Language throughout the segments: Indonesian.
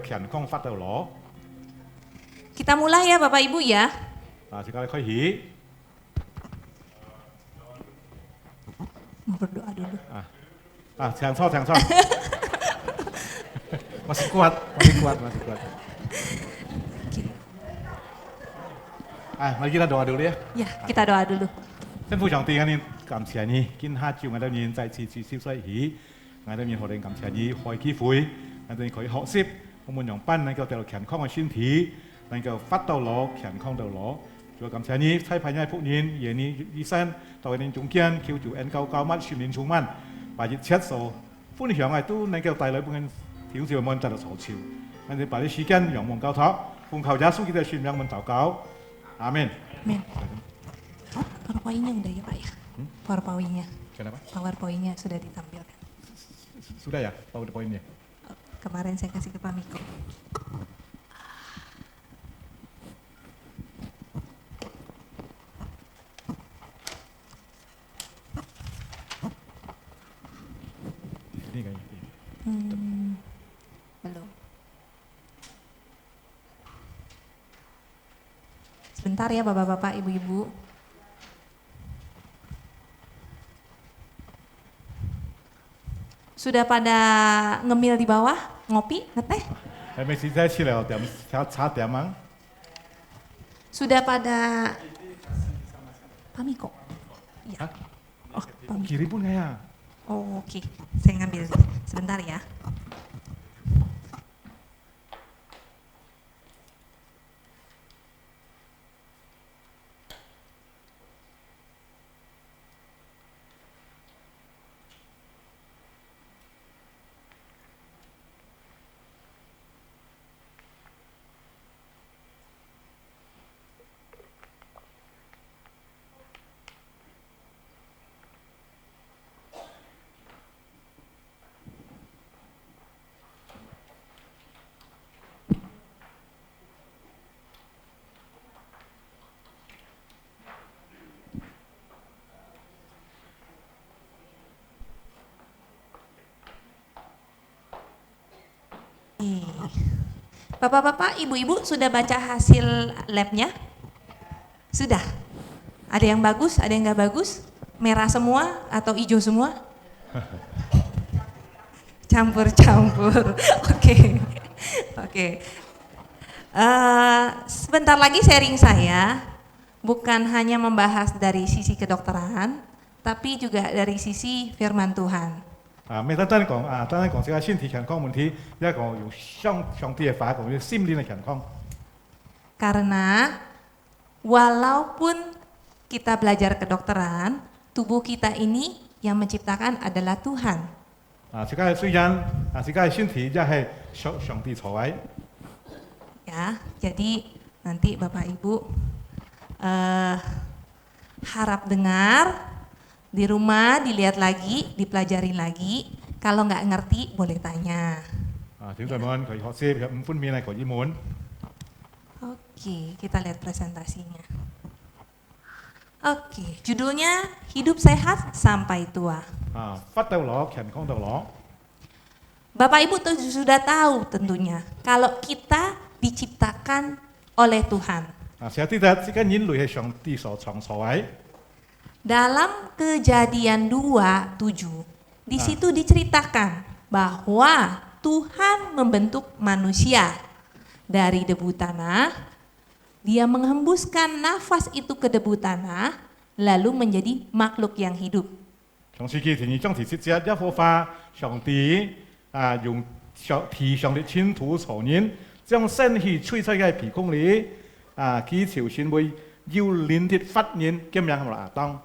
健康發到攞， Kita mulai ya Bapak Ibu ya. 嗱，而家開始 Mau berdoa dulu. 請坐，masih kuat. Mari kita doa dulu ya. Ya, kita doa dulu. 天父上帝，我哋感謝你，今下晝我哋人再次接受起，我哋人可能感謝你開機會，我哋可以學習，我們用班能夠得到健康嘅身體，能夠發到攞健康到攞。主感謝你，差派你僕人，願你醫生到我哋中間，求主恩膏高乜，訓練充滿，把一切所分享嘅都能夠帶來俾人挑戰我們得到所求。我哋把啲時間讓我們交託，奉靠耶穌基督嘅聖名，我們禱告，阿門。 Amin. PowerPoint-nya udah ya Pak ya? PowerPoint-nya. Kenapa? PowerPoint-nya sudah ditampilkan. Sudah ya, PowerPoint-nya. Kemarin saya kasih ke Pak Miko. Ini kayaknya. Belum. Sebentar ya Bapak-bapak, Ibu-ibu. Sudah pada ngemil di bawah, ngopi, ngeteh? 係咪試劑出嚟點差點啊？ Sudah pada Pak Miko? Iya. Hah? Oh, Pak Miko. Kiri pun kayak. Oh, oke. Saya ngambil sebentar ya. Bapak-bapak, ibu-ibu sudah baca hasil labnya? Sudah? Ada yang bagus, ada yang nggak bagus? Merah semua atau hijau semua? Campur-campur. Oke. Sebentar lagi sharing saya bukan hanya membahas dari sisi kedokteran, tapi juga dari sisi firman Tuhan. 咩單講單講自己身體健康問題，一個用上帝嘅法講，心靈嘅健康。 Karena walaupun kita belajar kedokteran, tubuh kita ini yang menciptakan adalah Tuhan. 自己雖然自己嘅身體一係上帝造嘅。 Ya, jadi nanti Bapak Ibu harap dengar. Di rumah dilihat lagi, dipelajari lagi. Kalau nggak ngerti boleh tanya. 點解問佢學識5分面係佢英文？ Oke, kita lihat presentasinya. Oke, judulnya Hidup Sehat Sampai Tua. 發到攞健康到攞。 Bapak Ibu sudah tahu tentunya kalau kita diciptakan oleh Tuhan. 成日知道自己人類係上帝所創造嘅。 Dalam Kejadian 2:7, di situ diceritakan bahwa Tuhan membentuk manusia dari debu tanah. Dia menghembuskan nafas itu ke debu tanah, lalu menjadi makhluk yang hidup. 從世紀前將其設置一棵花，上帝用地上的塵土造人，將生氣吹出嘅皮孔裏，佢朝鮮會要連啲發現咁樣嚟當。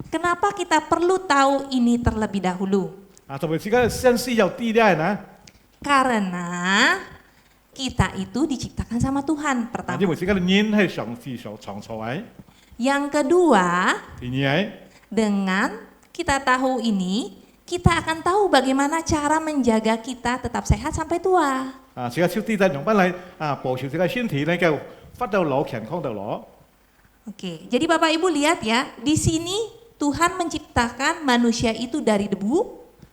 Kenapa kita perlu tahu ini terlebih dahulu? 特別自己先需要知咧呢， Karena kita itu diciptakan sama Tuhan 因 pertama. 為自己嘅人係上帝所創造嘅。 Yang kedua, 第二， dengan kita tahu ini, kita akan tahu bagaimana cara menjaga kita tetap sehat sampai tua. 自己超知道用翻嚟保持自己身體能夠發到攞健康到攞。 Oke, jadi Bapak Ibu lihat ya, di sini Tuhan menciptakan manusia itu dari debu,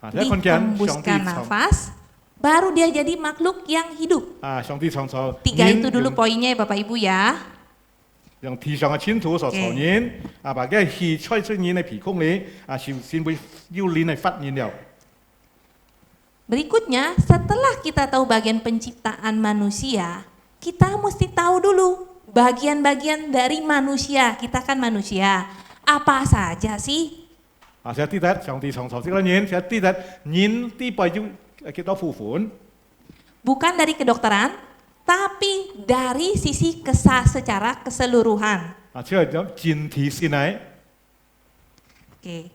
dia dihembuskan nafas, baru dia jadi makhluk yang hidup. 上帝創造 Tiga 人 itu dulu poinnya ya Bapak Ibu ya. 用地上嘅塵土所造人，把嘅氣吹出人嘅皮孔裏，先會要人嚟發現了。 Berikutnya, setelah kita tahu bagian penciptaan manusia, kita mesti tahu dulu bagian-bagian dari manusia. Kita kan manusia, apa saja sih? 先知道上帝創造這個人，先知道人啲輩要幾多部分。 Bukan dari kedokteran, tapi dari sisi secara keseluruhan. 即係有整體先嚟。 Oke.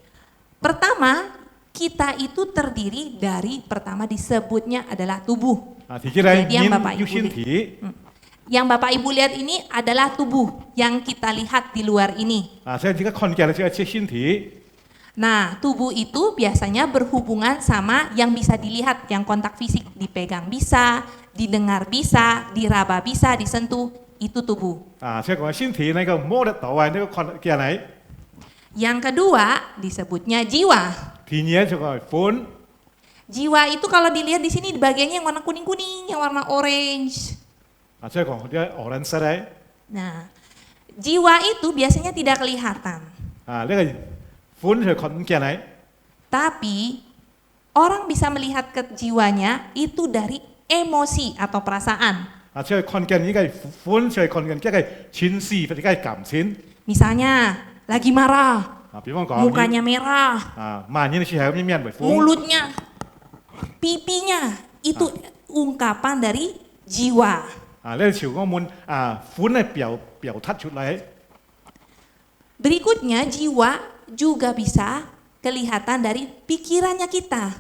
Pertama, kita itu terdiri dari pertama disebutnya adalah tubuh. 第一嚟 Jadi yang 人 Bapak 要 Ibu 身 lihat, 體， yang Bapak Ibu lihat ini adalah tubuh yang kita lihat di luar ini. 即係而家看見嘅即係身體。 Nah, tubuh itu biasanya berhubungan sama yang bisa dilihat, yang kontak fisik, dipegang bisa, didengar bisa, diraba bisa, disentuh, itu tubuh. 即係講身體呢個摸得到啊，呢個看見嚟。 Yang kedua disebutnya jiwa. 第二就係魂， Jiwa itu kalau dilihat di sini bagiannya yang warna kuning-kuning, yang warna orange. 即係講啲orange色嚟。 Nah, jiwa itu biasanya tidak kelihatan. 呢個魂就看見嚟。 Tapi orang bisa melihat ke jiwanya itu dari emosi atau perasaan. 即係看見呢個魂就係看見即係情緒或者係感情。 Misalnya lagi marah, 比方講， mukanya merah, 慢呢時候呢面為魂。 mulutnya, pipinya, itu ungkapan dari jiwa. 呢個朝我們魂係表達出嚟。 Berikutnya jiwa juga bisa kelihatan dari pikirannya kita.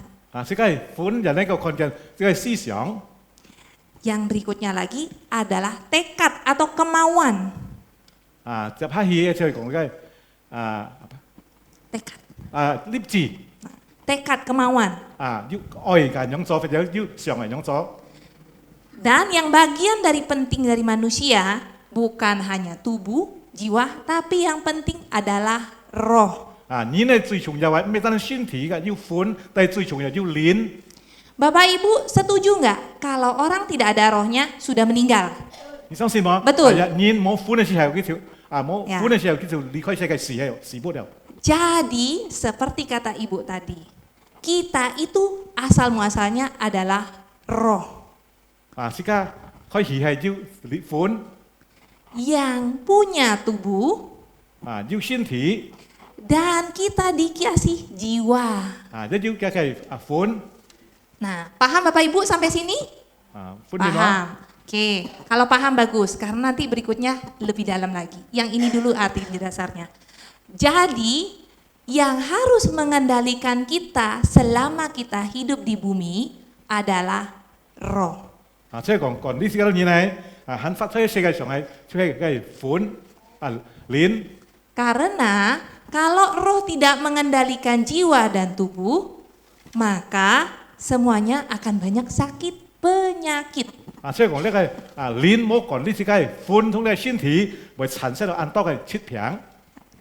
即係魂人呢個看見即係思想。 Yang berikutnya lagi adalah tekad atau kemauan. 就拍戲就係講嘅Tekad. 立志 Tekad kemauan. 要愛人樣做或者要上人樣做。 Dan yang bagian dari penting dari manusia bukan hanya tubuh, jiwa, tapi yang penting adalah roh. 人呢最重要係唔係單身體嘅，要魂，但係最重要要靈。 Bapak Ibu setuju nggak kalau orang tidak ada rohnya sudah meninggal? 你相信嗎？ Betul. 人冇魂嘅時候，佢就冇 Ya. 魂嘅時候，佢就離開世界死不了。 Jadi seperti kata Ibu tadi, kita itu asal muasalnya adalah roh 即刻開始係要魂， yang punya tubuh 要身體， dan kita dikasih jiwa. 要嘅魂， Nah, paham Bapak Ibu sampai sini? 魂點啊？ Paham. Oke, kalau paham bagus, karena nanti berikutnya lebih dalam lagi. Yang ini dulu arti dasarnya. Jadi, yang harus mengendalikan kita selama kita hidup di bumi adalah roh. 即係講呢啲嘢咧，喺發出世界上係出係魂靈。 Karena kalau roh tidak mengendalikan jiwa dan tubuh, maka semuanya akan banyak sakit penyakit. 即係講呢個靈冇講呢啲嘅魂同呢個身體會產生到很多嘅疾病。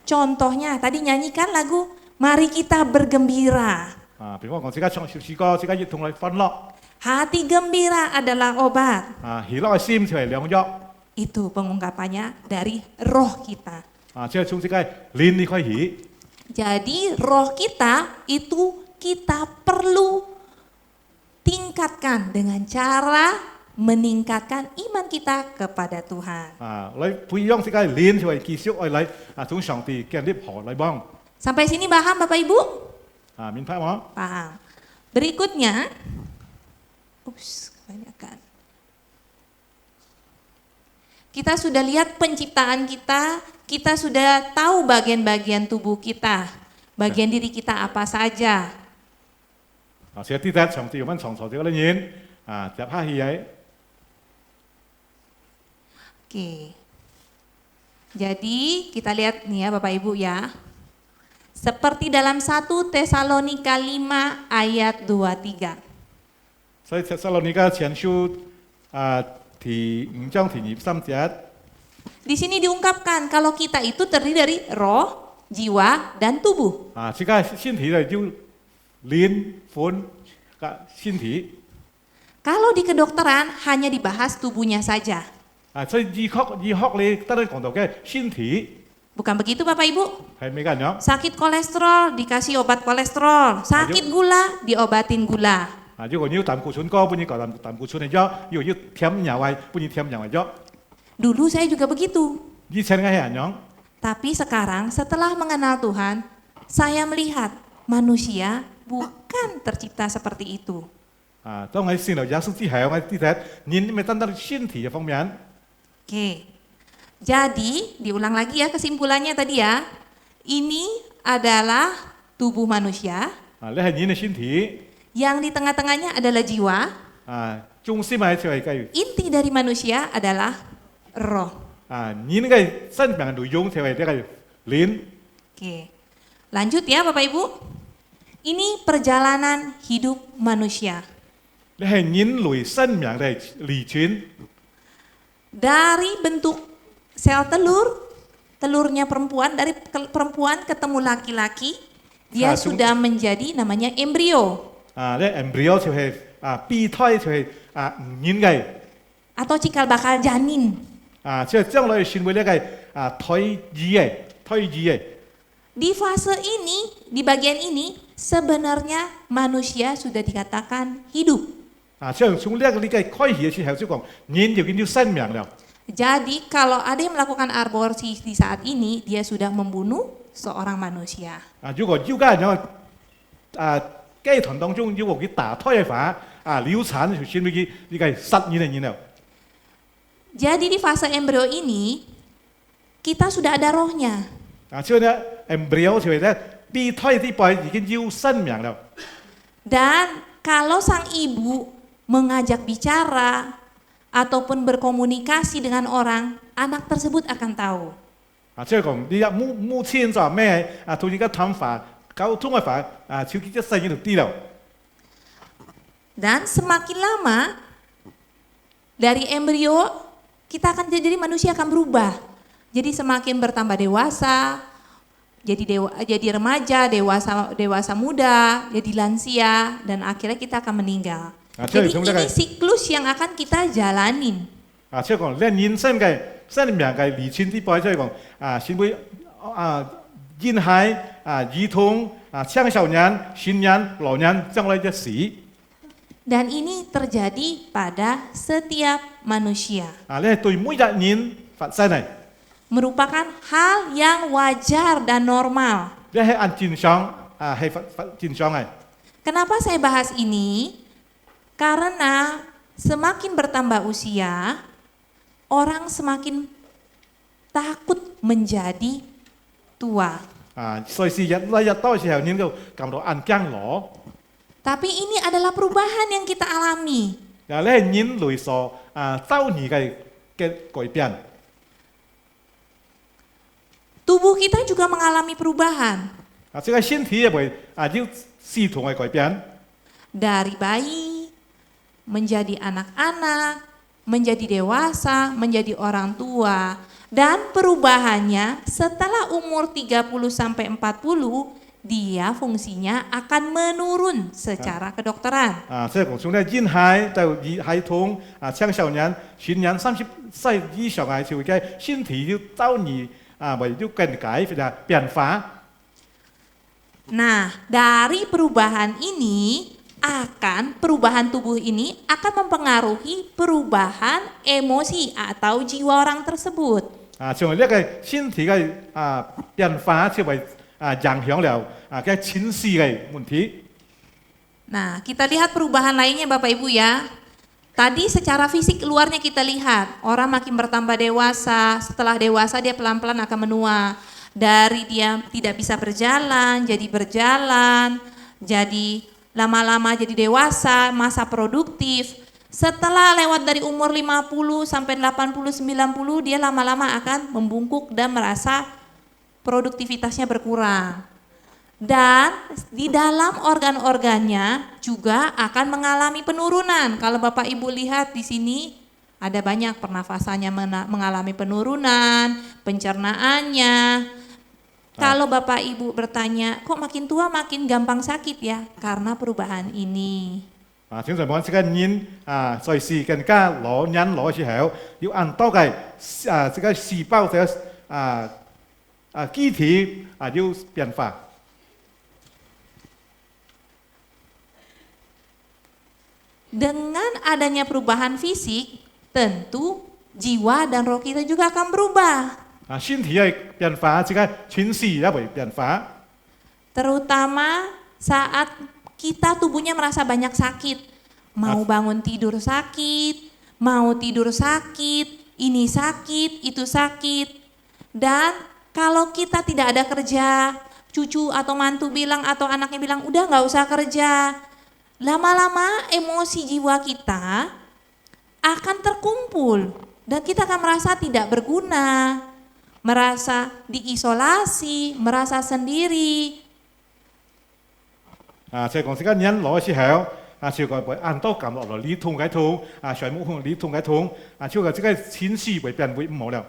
Contohnya tadi nyanyikan lagu Mari Kita Bergembira. 比方講，自家唱小詩歌，自家要同佢歡樂。 Hati gembira adalah obat. 喜樂嘅心就係良藥。 Itu pengungkapannya dari roh kita. 即係從自己靈嚟開始。 Jadi roh kita itu kita perlu tingkatkan dengan cara meningkatkan iman kita kepada Tuhan. 嚟培養自己靈就係繼續愛嚟從上帝建立好嚟幫。 Sampai sini paham Bapak Ibu? 明白嗎？ Paham. Berikutnya, kebanyakan. Kita sudah lihat penciptaan kita sudah tahu bagian-bagian tubuh kita, bagian diri kita apa saja. 寫啲得上帝有乜創造咗啲人就拍戲喺。 Oke. Jadi kita lihat nih ya Bapak Ibu ya. Seperti dalam 1 Tesalonika 5 ayat 23. 所以撒羅尼迦前書第5章第23節。 Di sini diungkapkan kalau kita itu terdiri dari roh, jiwa, dan tubuh. 自己身體就要靈魂嘅身體。Kalau di kedokteran hanya dibahas tubuhnya saja. 所以醫學你得你講到嘅身體 Bukan begitu Bapak Ibu? 係咩㗎？ Sakit kolesterol dikasih obat kolesterol, sakit gula diobatin gula. 如果你有膽固醇高，不然講膽固醇嘅藥；如果要甜藥位，不然甜藥嘅藥。 Dulu saya juga begitu. 以前嘅係咁樣， Tapi sekarang setelah mengenal Tuhan, saya melihat manusia bukan tercipta seperti itu. 當我信了耶穌之後，我知道人咪單單身體嘅方面。 Oke. Jadi, diulang lagi ya kesimpulannya tadi ya. Ini adalah tubuh manusia, 你係人嘅身體， yang di tengah-tengahnya adalah jiwa. 中心係就係個 Inti dari manusia adalah roh. 人嘅生命嘅內容就係呢個靈。 Oke. Lanjut ya Bapak Ibu. Ini perjalanan hidup manusia. 你係人類生命嘅歷程。 Dari bentuk sel telur, telurnya perempuan, dari perempuan ketemu laki-laki, dia sudah menjadi namanya embrio. 呢 embryo 就係胚胎就係人嘅。 Atau cikal bakal janin. 即係將來成為呢個胎兒嘅。 Di fase ini, di bagian ini, sebenarnya manusia sudah dikatakan hidup. 即係從呢個開始嘅時候就講，人就已經有生命了。 Jadi kalau ada yang melakukan aborsi di saat ini, dia sudah membunuh seorang manusia. 如果要家人雞團當中如果佢打胎嘅話，流產就成為呢個實驗嘅了。 Jadi di fase embrio ini, kita sudah ada rohnya. 即係呢 embryo 就係呢胚胎呢輩已經有生命了。 Dan kalau sang ibu mengajak bicara ataupun berkomunikasi dengan orang, anak tersebut akan tahu. 即係講你母親就咩同而家談法溝通嘅法超級一世已經啲了。 Dan semakin lama dari embrio kita akan jadi manusia akan berubah. Jadi semakin bertambah dewasa, jadi remaja, dewasa muda, jadi lansia, dan akhirnya kita akan meninggal. Jadi ini siklus yang akan kita jalanin. 即係講你人生嘅生命嘅歷程啲輩，即係講先會嬰孩兒童青少年、成人、老人將來嘅事。 Dan ini terjadi pada setiap manusia. 你係對每一人發生嘅。 Merupakan hal yang wajar dan normal. 你係按正常係正常嘅。 Kenapa saya bahas ini? Karena semakin bertambah usia, orang semakin takut menjadi tua. 隨時日多時候，你就感到安驚咯。 Tapi ini adalah perubahan yang kita alami. 你係人類所遭遇嘅改變。 Tubuh kita juga mengalami perubahan. 即係身體會要系統嘅改變。 Dari bayi, menjadi anak-anak, menjadi dewasa, menjadi orang tua. Dan perubahannya setelah umur 30-40, dia fungsinya akan menurun secara kedokteran. 即係講從咧嬰孩到孩童青少年、成人30歲以上嘅就會嘅身體要遭遇為要更改變化。 Nah, dari perubahan ini perubahan tubuh ini akan mempengaruhi perubahan emosi atau jiwa orang tersebut. 從呢個身體嘅變化就會影響了嘅情緒嘅問題。 Nah, kita lihat perubahan lainnya Bapak Ibu ya. Tadi secara fisik luarnya kita lihat, orang makin bertambah dewasa, setelah dewasa dia pelan-pelan akan menua. Dari dia tidak bisa berjalan, jadi lama-lama jadi dewasa, masa produktif. Setelah lewat dari umur 50 sampai 80, 90, dia lama-lama akan membungkuk dan merasa produktivitasnya berkurang. Dan di dalam organ-organnya juga akan mengalami penurunan. Kalau Bapak Ibu lihat di sini ada banyak pernafasannya mengalami penurunan, pencernaannya. Kalau Bapak Ibu bertanya, kok makin tua makin gampang sakit ya? Karena perubahan ini. 正常講，這個人在世更加攞人攞嘅時候，要按多嘅這個細胞嘅機體要變化。Dengan adanya perubahan fisik, tentu jiwa dan roh kita juga akan berubah. 身體嘅變化，這個情緒也會變化。Terutama saat kita tubuhnya merasa banyak sakit. Mau bangun tidur sakit, mau tidur sakit, ini sakit, itu sakit. Dan kalau kita tidak ada kerja, cucu atau mantu bilang atau anaknya bilang udah nggak usah kerja. Lama-lama emosi jiwa kita akan terkumpul dan kita akan merasa tidak berguna, merasa diisolasi, merasa sendiri. 即係講這個人攞嘅時候，就個會按多撳落嚟，你痛嘅痛，上木痛你痛嘅痛，就個這個情緒會變會唔好了。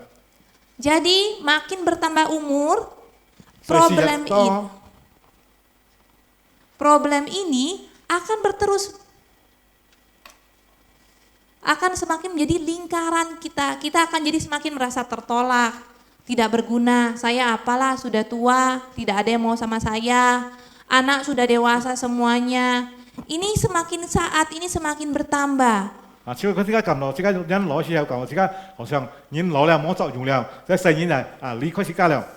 Jadi makin bertambah umur, 所以是一多 problem ini akan semakin menjadi lingkaran kita. Kita akan jadi semakin merasa tertolak, tidak berguna. Saya apalah, sudah tua, tidak ada yang mau sama saya. Anak sudah dewasa semuanya. Ini saat ini semakin bertambah. 超佢即刻撳落，即刻人攞時候撳，即刻好像人攞了冇作用了，即係細人離開時間了。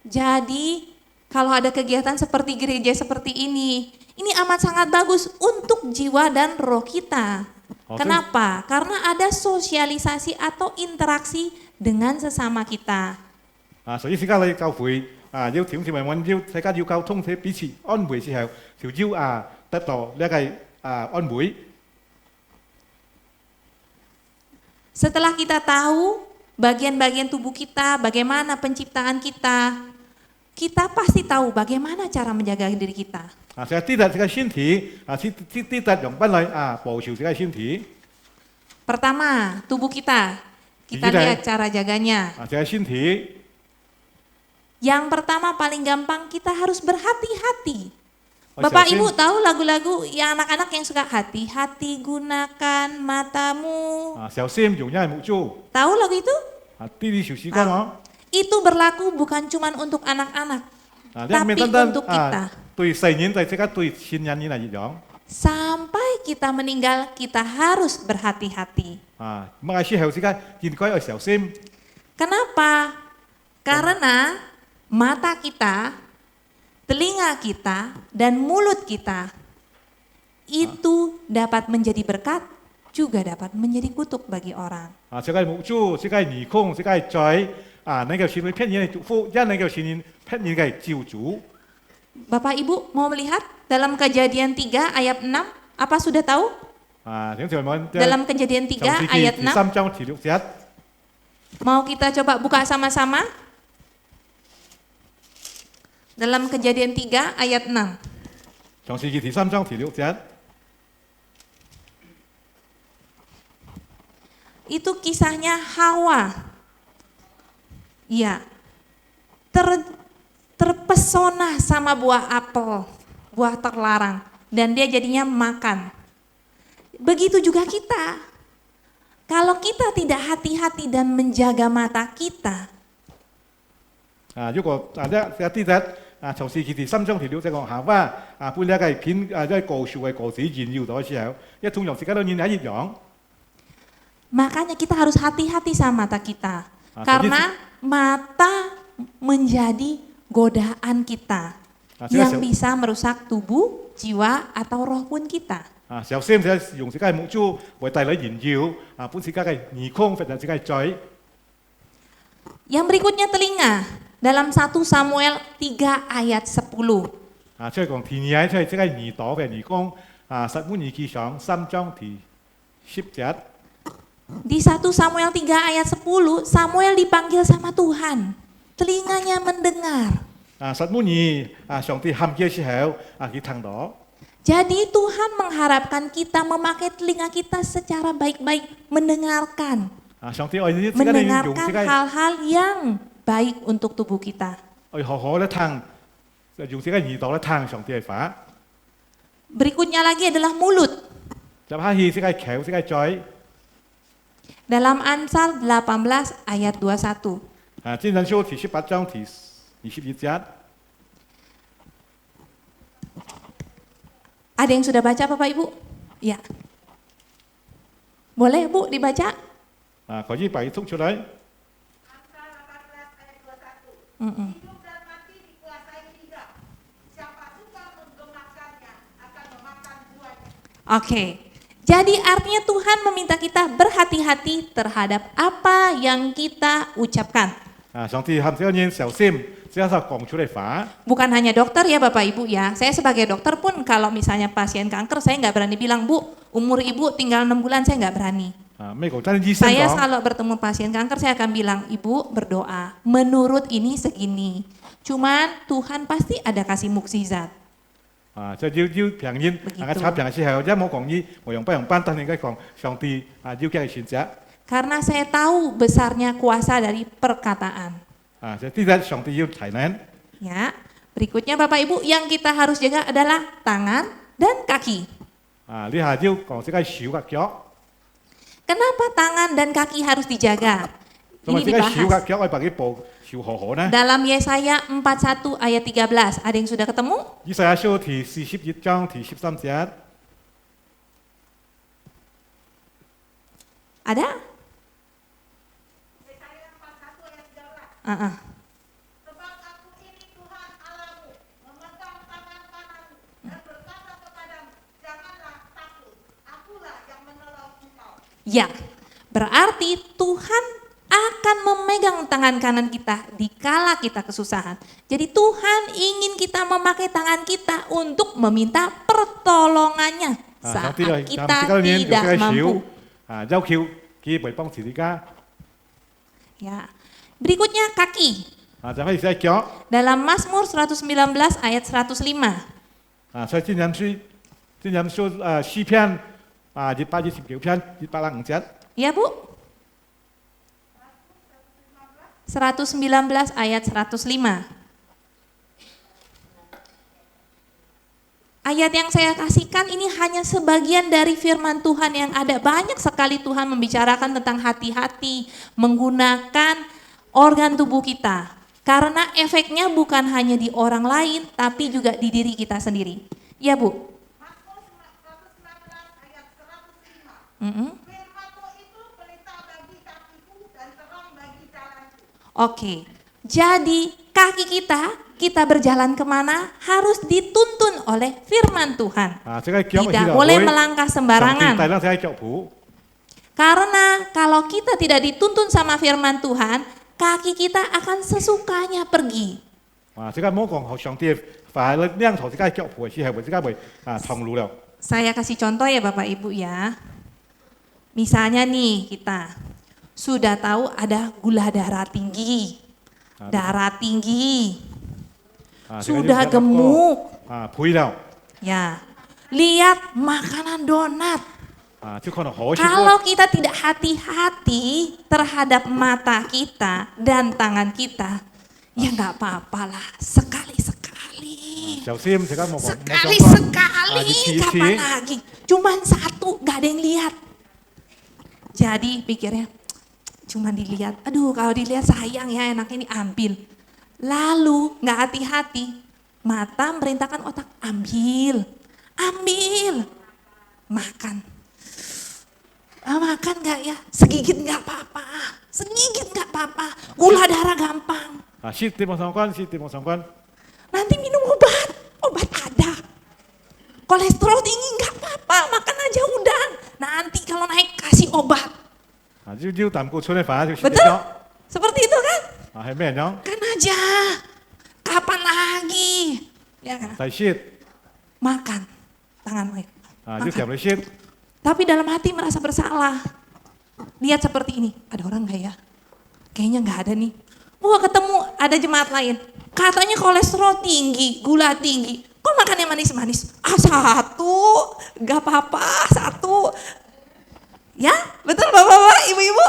Jadi kalau ada kegiatan seperti gereja seperti ini amat sangat bagus untuk jiwa dan roh kita. Kenapa? Karena ada sosialisasi atau interaksi dengan sesama kita. 所以而家你教會要調整為要大家要溝通，彼此安慰時候，就要得到呢個安慰。 Setelah kita tahu bagian-bagian tubuh kita, bagaimana penciptaan kita, kita pasti tahu bagaimana cara menjaga diri kita. 就係知道這個身體知道用本來保守這個身體。 Pertama, tubuh kita lihat cara jaganya. 這個身體 Yang pertama paling gampang kita harus berhati-hati. Bapak Ibu tahu lagu-lagu yang anak-anak yang suka hati-hati gunakan matamu. 小心用因為冇做。 Tahu lagu itu? 啲小時講我。 Itu berlaku bukan cuma untuk anak-anak, tapi untuk kita. 對細人對這個對成人嚟講。 Sampai kita meninggal kita harus berhati-hati. 乜嘢時候這個應該要小心。 Kenapa? Karena mata kita, telinga kita, dan mulut kita itu dapat menjadi berkat, juga dapat menjadi kutuk bagi orang. 這個冇做，這個耳孔，這個嘴，能夠成為騙人嘅祝福，也能夠成為騙人嘅救主。 Bapak Ibu mau melihat dalam Kejadian 3 ayat 6, apa sudah tahu? Dalam Kejadian 3 ayat 6. Mau kita coba buka sama-sama? Dalam Kejadian 3 ayat 6. Itu kisahnya Hawa. Iya. Terpesona sama buah apel, buah terlarang, dan dia jadinya makan. Begitu juga kita. Kalau kita tidak hati-hati dan menjaga mata kita, 如果大家記得從事佢哋心中條料，即係講下話搬呢一個片即係告訴嘅告子炫耀到嘅時候，一通用時間都演一樣。 makanya kita harus hati-hati sama mata kita. Karena mata menjadi godaan kita yang bisa merusak tubuh, jiwa, atau roh pun kita. 小心用時間目珠為帶來炫耀，搬時間嘅耳孔或者時間嘴。 Yang berikutnya telinga. Dalam 1 Samuel 3 ayat 10. 即係講天耳，即係耳朵嘅耳孔。撒母耳記上3章第10節。 Di 1 Samuel 3 ayat 10, Samuel dipanggil sama Tuhan. Telinganya mendengar. 撒母耳上帝喊嘅時候，佢聽到。 Jadi Tuhan mengharapkan kita memakai telinga kita secara baik-baik, mendengarkan. 上帝愛呢， Mendengarkan hal-hal yang baik untuk tubuh kita. 愛好好咧聽，用這個耳朵咧聽上帝嘅話。Berikutnya lagi adalah mulut. 就拍戲識係橋識係嘴。 Dalam Amsal 18 ayat 21. 經文書第18章第22節。 Ada yang sudah baca Bapak Ibu? Ya. Boleh Bu dibaca? 可以擺出嚟。 Amsal 18 ayat 21. Mm-mm. Hidup dan mati dikuasai lidah. Siapa suka menggemakannya akan memakan buahnya. Oke. Jadi artinya Tuhan meminta kita berhati-hati terhadap apa yang kita ucapkan. 上帝喊小人小心，只要講出嚟話。 Bukan hanya dokter ya Bapak Ibu ya. Saya sebagai dokter pun kalau misalnya pasien kanker saya nggak berani bilang, Bu, umur ibu tinggal 6 bulan, saya nggak berani. 咩講真醫生 Saya 講， kalau bertemu pasien kanker saya akan bilang, Ibu berdoa, menurut ini segini. Cuman Tuhan pasti ada kasih mukjizat. 就要病人，查病嘅時候，一冇講醫，我用不用班，但係應該講上帝要嘅選擇。 Karena saya tahu besarnya kuasa dari perkataan. 就呢啲上帝要提名。 Ya, berikutnya Bapak Ibu yang kita harus jaga adalah tangan dan kaki. 呢下要講即係手嘅腳， Kenapa tangan dan kaki harus dijaga? 同埋 Ini 即係手嘅 dibahas 腳係把佢步手好好呢。 dalam Yesaya 41 ayat 13. Ada yang sudah ketemu? 以賽亞書第41章第13節。 Ada? Yesaya 41 ayat 13. Uh-uh. Sebab aku ini Tuhan Allahmu, memegang tangan kananmu dan berkata kepadamu, janganlah takut, akulah yang menolong engkau. Ya, berarti Tuhan akan memegang tangan kanan kita di kala kita kesusahan. Jadi Tuhan ingin kita memakai tangan kita untuk meminta pertolongannya saat kita tidak mampu. 休橋佢會幫自己家。 Ya. Berikutnya kaki. 就可以隻腳。 Dalam Mazmur 119 ayat 105. 所以箴言書詩篇129篇105節。 Ya Bu? 119 ayat 105. Ayat yang saya kasihkan ini hanya sebagian dari firman Tuhan yang ada. Banyak sekali Tuhan membicarakan tentang hati-hati menggunakan organ tubuh kita. Karena efeknya bukan hanya di orang lain, tapi juga di diri kita sendiri. Ya Bu? Mazmur 119 ayat 105. Firman-Mu itu pelita bagi kakiku dan terang bagi jalanku. Oke, jadi kaki kita berjalan kemana harus dituntun oleh firman Tuhan. Tidak boleh melangkah sembarangan. Karena kalau kita tidak dituntun sama firman Tuhan, kaki kita akan sesukanya pergi. Saya kasih contoh ya Bapak Ibu ya. Misalnya nih kita sudah tahu ada gula darah tinggi, sudah gemuk, ya, lihat makanan donat. Kalau kita tidak hati-hati terhadap mata kita dan tangan kita, ya nggak apa-apalah, sekali-sekali, kapan lagi? Cuman satu, nggak ada yang lihat. Jadi pikirnya, cuman dilihat, aduh kalau dilihat sayang ya enaknya ini ambil. Lalu nggak hati-hati, mata merintahkan otak ambil, makan. Makan nggak ya? Segigit nggak apa-apa, gula darah gampang. Nanti minum obat ada. Kolesterol tinggi nggak apa-apa, makan aja udah. Nanti kalau naik kasih obat. Betul? Seperti itu kan? Kan aja. Kapan lagi? Ya kan? Makan. Tangan makan. Tapi dalam hati merasa bersalah. Lihat seperti ini. Ada orang nggak ya? Kayaknya nggak ada nih. Wah ketemu ada jemaat lain. Katanya kolesterol tinggi, gula tinggi. Kok makannya manis-manis? Satu. Nggak apa-apa, satu. Ya, betul Bapak-bapak, Ibu-ibu?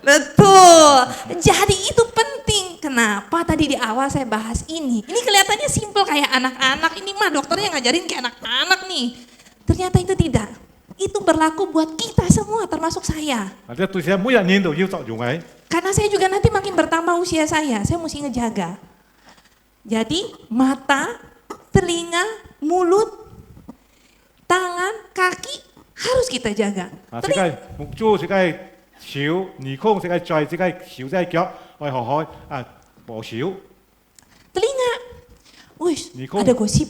Betul. Jadi itu penting. Kenapa tadi di awal saya bahas ini? Ini kelihatannya simpel kayak anak-anak. Ini mah dokternya ngajarin kayak anak-anak nih. Ternyata itu tidak. Itu berlaku buat kita semua termasuk saya. 即係對社每一年都要作用嘅。 Karena saya juga nanti makin bertambah usia saya mesti ngejaga. Jadi mata, telinga, mulut, tangan, kaki harus kita jaga. 啊，即係目珠，即係手、耳孔，即係嘴，即係手，即係腳，我學開啊，部手， Telinga. Wih, Niko. ada gosip.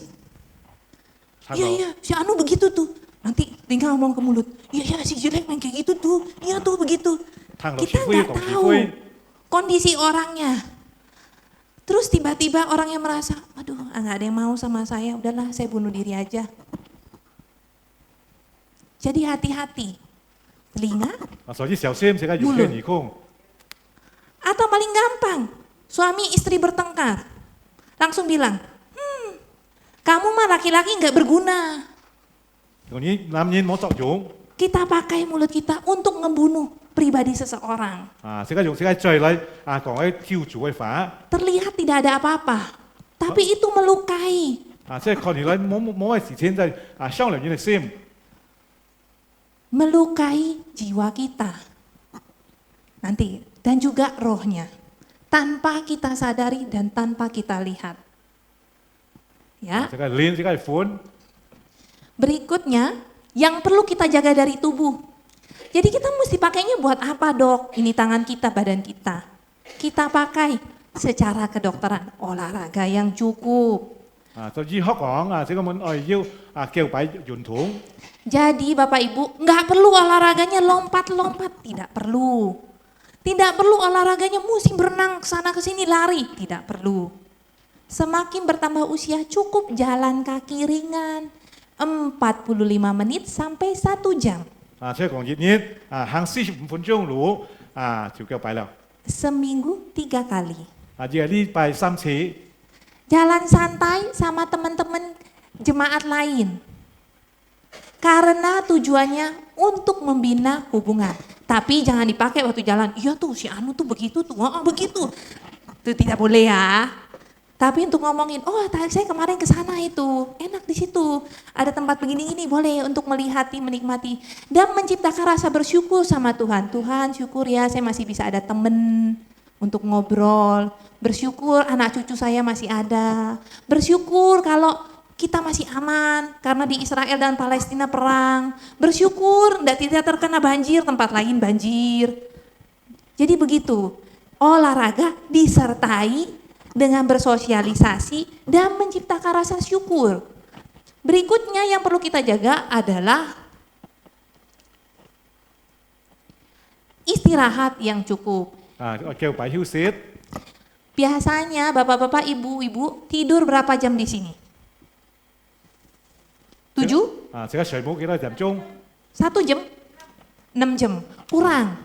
差唔 Iya, 多。 iya, si Anu begitu tuh. Nanti telinga ngomong ke mulut. Iya, iya, si jelek main kayak gitu tuh. Iya tuh begitu. Tang lo Kita sifui, nggak tong tahu sifui. kondisi orangnya. Terus tiba-tiba orangnya merasa, aduh nggak ada yang mau sama saya, udahlah saya bunuh diri aja. Jadi hati-hati. Telinga 啊，所以小心，即係要聽耳孔。 atau paling gampang, suami istri bertengkar. Langsung bilang, kamu mah laki-laki nggak berguna. 嗰啲男人冇作用， Kita pakai mulut kita untuk ngebunuh pribadi seseorang. 啊，即係用即係嘴嚟啊講喺挑住嘅法， Terlihat tidak ada apa-apa, tapi itu melukai. 啊，即係看起來冇乜事情就係啊傷人嘅心， Melukai jiwa kita. Nanti, dan juga rohnya. Tanpa kita sadari dan tanpa kita lihat. Ya. 即係臉，即係款， Berikutnya, yang perlu kita jaga dari tubuh. Jadi kita mesti pakainya buat apa dok? Ini tangan kita, badan kita. Kita pakai secara kedokteran, olahraga yang cukup. 啊，就醫學講啊，即係我們要啊腳擺圓筒， Jadi Bapak Ibu, nggak perlu olahraganya lompat-lompat, tidak perlu. Tidak perlu olahraganya musim berenang kesana kesini lari, tidak perlu. Semakin bertambah usia cukup jalan kaki ringan, 45 menit sampai 1 jam. 啊，即係講熱啊行45分鐘路啊就腳擺啦， Seminggu 3 kali. 啊一個禮拜3次， Jalan santai sama teman-teman jemaat lain. Karena tujuannya untuk membina hubungan. Tapi jangan dipakai waktu jalan. Iya tuh si Anu tuh begitu tuh, oh, begitu. Itu tidak boleh ya. Tapi untuk ngomongin, oh saya kemarin ke sana itu, enak di situ. Ada tempat begini-gini, boleh untuk melihati, menikmati. Dan menciptakan rasa bersyukur sama Tuhan. Tuhan syukur ya saya masih bisa ada temen untuk ngobrol. Bersyukur anak cucu saya masih ada. Bersyukur kalau kita masih aman karena di Israel dan Palestina perang. Bersyukur tidak terkena banjir, tempat lain banjir. Jadi begitu, olahraga disertai dengan bersosialisasi dan menciptakan rasa syukur. Berikutnya yang perlu kita jaga adalah istirahat yang cukup. 啊腳擺休息， Biasanya bapak-bapak, ibu-ibu tidur berapa jam di sini? 7? 啊即係睡冇幾多點鐘， 1 jam? 6 jam? Kurang.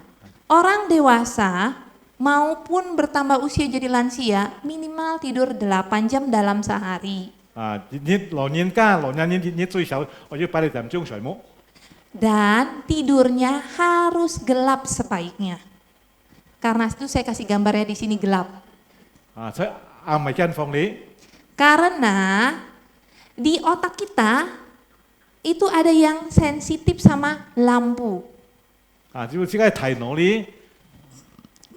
Orang dewasa maupun bertambah usia jadi lansia minimal tidur 8 jam dalam sehari. 啊老年家老年人最少我要8點鐘睡冇， Dan tidurnya harus gelap sebaiknya. Karena itu saya kasih gambarnya di sini gelap. 啊即係暗埋間房裏， Karena di otak kita itu ada yang sensitif sama lampu. 啊就即係提腦裏，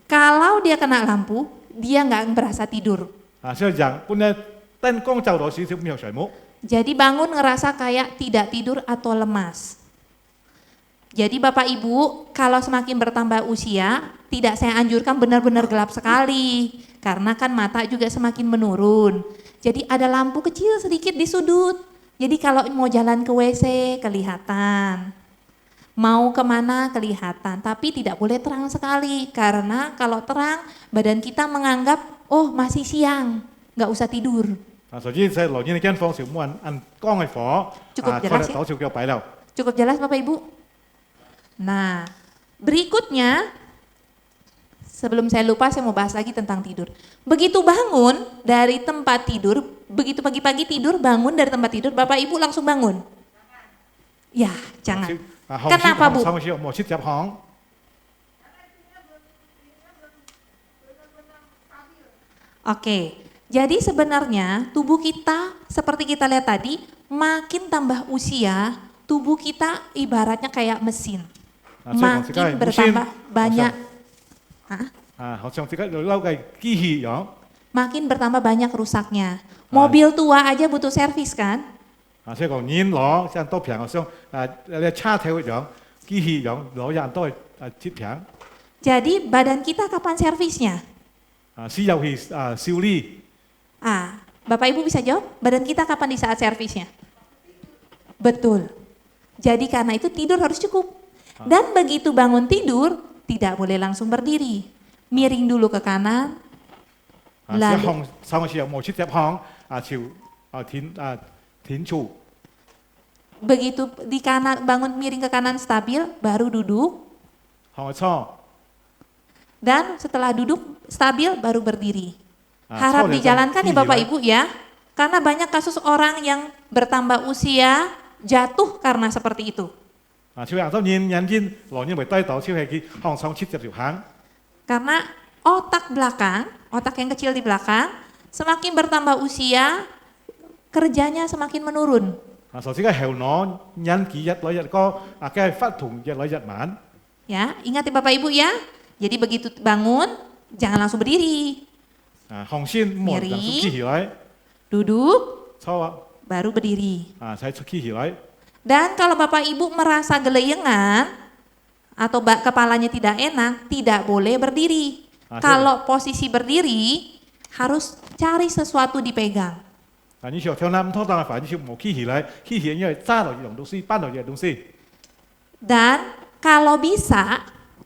Kalau dia kena lampu, dia nggak berasa tidur. 啊所以人本來燈光照到少少沒有睡冇， Jadi bangun ngerasa kayak tidak tidur atau lemas. Jadi Bapak Ibu, kalau semakin bertambah usia, tidak saya anjurkan benar-benar gelap sekali. Karena kan mata juga semakin menurun. Jadi ada lampu kecil sedikit di sudut. Jadi kalau mau jalan ke WC kelihatan. Mau kemana kelihatan. Tapi tidak boleh terang sekali. Karena kalau terang badan kita menganggap, oh masih siang, nggak usah tidur. 啊所以即係老年間房少冇人按光嘅火， Cukup 啊 jelas 睇到條腳擺啦， Cukup jelas Bapak Ibu? Nah, berikutnya, sebelum saya lupa saya mau bahas lagi tentang tidur. Begitu bangun dari tempat tidur, begitu pagi-pagi tidur, bangun dari tempat tidur, Bapak Ibu langsung bangun? Ya, jangan. 啊 Kenapa Bu? 冇切入行， Oke, jadi sebenarnya tubuh kita seperti kita lihat tadi, makin tambah usia, tubuh kita ibaratnya kayak mesin. Makin bertambah banyak, makin bertambah banyak rusaknya. Mobil tua aja butuh servis kan? Jadi badan kita kapan servisnya? Bapak Ibu bisa jawab, badan kita kapan di saat servisnya? Betul. Jadi karena itu tidur harus cukup. Dan begitu bangun tidur, tidak boleh langsung berdiri. Miring dulu ke kanan, lalu begitu di kanan bangun miring ke kanan stabil, baru duduk. Dan setelah duduk stabil, baru berdiri. Harap dijalankan ya Bapak Ibu ya. Karena banyak kasus orang yang bertambah usia, jatuh karena seperti itu. Karena otak belakang, otak yang kecil di belakang, semakin bertambah usia, kerjanya semakin menurun. Ya, ingat ya Bapak Ibu ya. Jadi begitu bangun, jangan langsung berdiri. Miring, duduk, baru berdiri. Dan kalau Bapak Ibu merasa geleyengan atau kepalanya tidak enak, tidak boleh berdiri. Kalau posisi berdiri, harus cari sesuatu dipegang. Dan kalau bisa,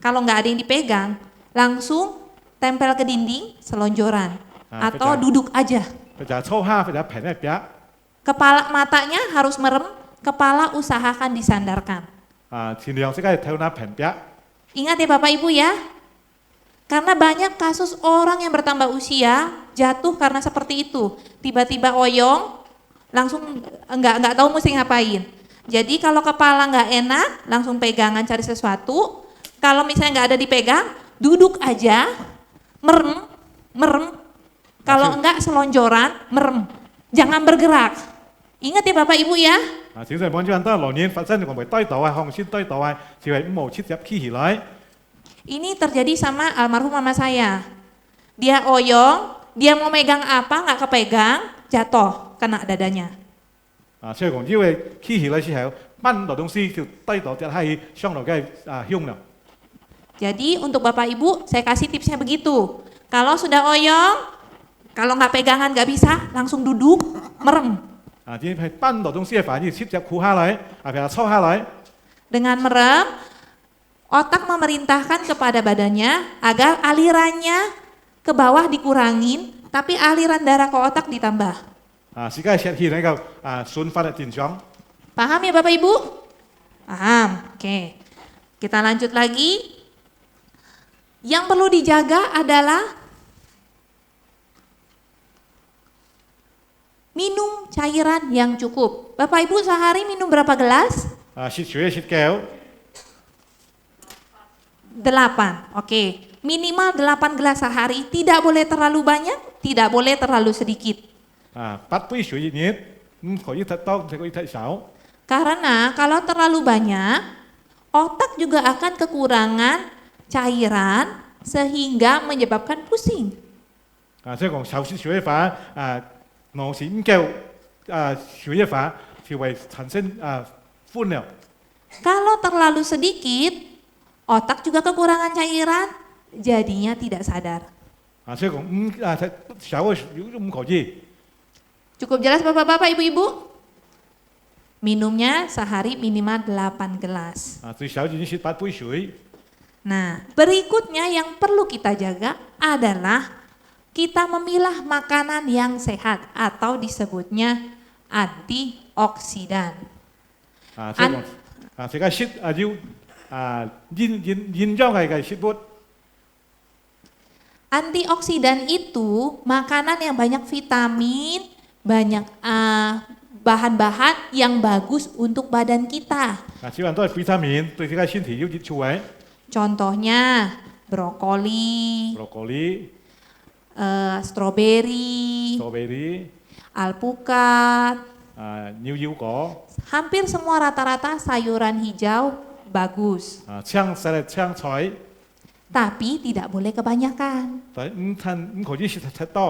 kalau nggak ada yang dipegang, langsung tempel ke dinding, selonjoran. Atau duduk aja. Kepala matanya harus merem, kepala usahakan disandarkan. Ingat ya Bapak Ibu ya, karena banyak kasus orang yang bertambah usia jatuh karena seperti itu. Tiba-tiba oyong, langsung nggak tahu mesti ngapain. Jadi kalau kepala nggak enak, langsung pegangan cari sesuatu. Kalau misalnya nggak ada dipegang, duduk aja, merem. Kalau enggak selonjoran, merem. Jangan bergerak. Ingat ya Bapak Ibu ya. Ini terjadi sama almarhum mama saya. Dia oyong, dia mau megang apa nggak kepegang, jatuh, kena dadanya. Jadi untuk Bapak Ibu, saya kasih tipsnya begitu. Kalau sudah oyong, kalau nggak pegangan nggak bisa, langsung duduk, merem. Dengan merem, otak memerintahkan kepada badannya agar alirannya ke bawah dikurangin, tapi aliran darah ke otak ditambah. Paham ya Bapak Ibu? Paham, oke. Kita lanjut lagi. Yang perlu dijaga adalah minum cairan yang cukup. Bapak Ibu sehari minum berapa gelas? 8, oke. Minimal 8 gelas sehari, tidak boleh terlalu banyak, tidak boleh terlalu sedikit. Karena kalau terlalu banyak, otak juga akan kekurangan cairan sehingga menyebabkan pusing. Kalau terlalu sedikit, otak juga kekurangan cairan, jadinya tidak sadar. Cukup jelas Bapak-bapak, Ibu-ibu? Minumnya sehari minimal 8 gelas. Nah, berikutnya yang perlu kita jaga adalah kita memilah makanan yang sehat atau disebutnya antioksidan. Antioksidan itu makanan yang banyak vitamin, banyak bahan-bahan yang bagus untuk badan kita. Contohnya brokoli, stroberi, strawberry, alpukat, nhiều dâu cỏ, hampir semua rata-rata sayuran hijau bagus. chang salad, chang xoài. Tapi tidak boleh kebanyakan. Phải khẩu chi thật to.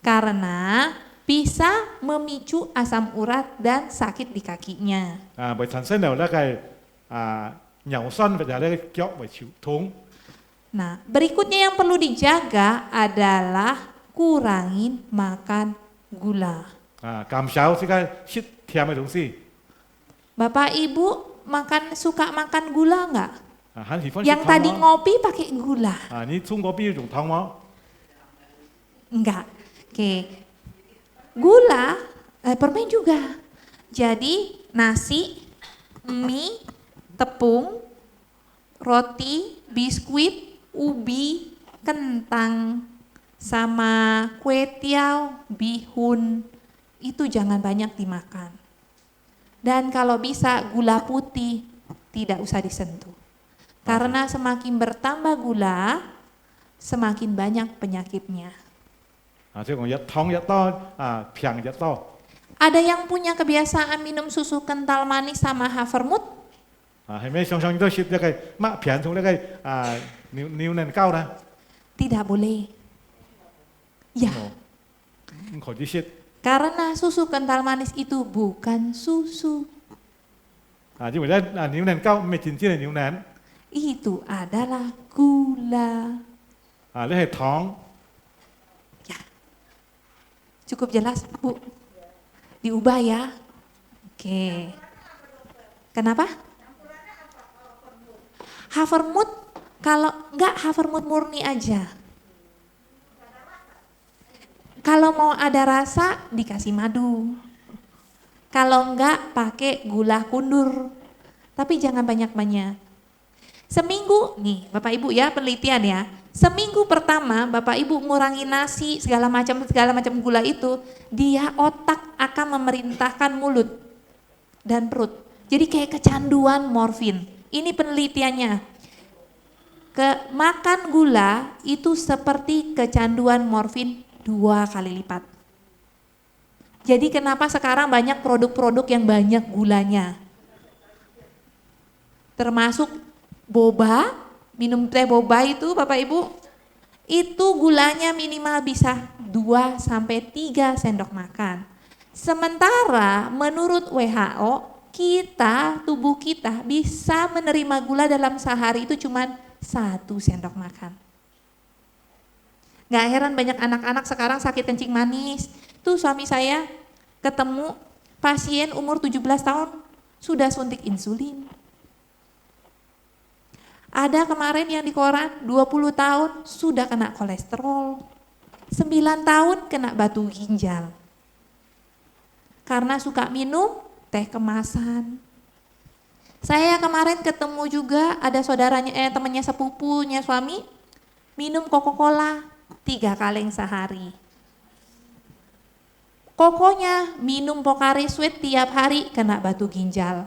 Karena bisa memicu asam urat dan sakit di kakinya. Bởi sản sinh là cái nhậu xoăn và cái kéo bởi chịu thúng. Nah, berikutnya yang perlu dijaga adalah kurangin makan gula. Cảm sáu thì cái shit thèm cái东西. Bapak Ibu suka makan gula nggak? Hắn thì phân Yang tadi ngopi pakai gula? Ni Trung Quốc bia dùng thong máu. Enggak. Oke. Gula, permen juga. Jadi nasi, mie, tepung, roti, biskuit, ubi, kentang, sama kue tiaw, bihun, itu jangan banyak dimakan. Dan kalau bisa gula putih tidak usah disentuh. Karena semakin bertambah gula, semakin banyak penyakitnya. Chứ còn giật thong giật to, piang giật to. Ada yang punya kebiasaan minum susu kental manis sama Havermut? Hay mấy song song tôi shit cái mạ piang thùng cái níu nền cao ra. Tidak boleh. Ya, Khẩu chi shit. karena susu kental manis itu bukan susu. Chứ bởi ra níu nền cao, mày chín chi là níu nền. Itu adalah gula. Lấy hệ thong. Ya, cukup jelas Bu? Diubah ya. Oke. Kenapa? Havermut, kalau enggak Havermut murni aja. Kalau mau ada rasa dikasih madu. Kalau enggak pakai gula kundur. Tapi jangan banyak-banyak. Seminggu, nih Bapak Ibu ya penelitian ya. Seminggu pertama Bapak Ibu ngurangi nasi segala macam gula itu, dia otak akan memerintahkan mulut dan perut. Jadi kayak kecanduan morfin. Ini penelitiannya. Makan gula itu seperti kecanduan morfin 2 kali lipat. Jadi kenapa sekarang banyak produk-produk yang banyak gulanya? Termasuk boba, minum teh boba itu Bapak Ibu, itu gulanya minimal bisa 2-3 sendok makan. Sementara menurut WHO, tubuh kita bisa menerima gula dalam sehari itu cuma 1 sendok makan. Gak heran banyak anak-anak sekarang sakit kencing manis. Tuh suami saya ketemu pasien umur 17 tahun sudah suntik insulin. Ada kemarin yang di koran 20 tahun sudah kena kolesterol. 9 tahun kena batu ginjal. Karena suka minum teh kemasan. Saya kemarin ketemu juga ada saudaranya, temannya sepupunya suami minum Coca-Cola 3 kaleng sehari. Kokonya minum Pocari Sweat tiap hari kena batu ginjal.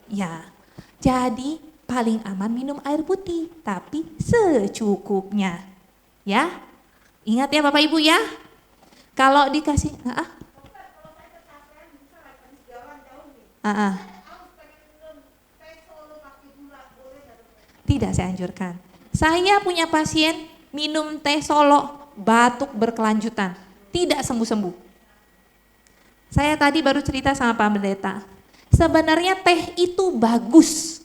Ya, jadi paling aman minum air putih, tapi secukupnya. Ya, ingat ya Bapak Ibu ya. Kalau dikasih, tidak saya anjurkan. Saya punya pasien minum teh solo, batuk berkelanjutan, tidak sembuh-sembuh. Saya tadi baru cerita sama Pak Pendeta, sebenarnya teh itu bagus.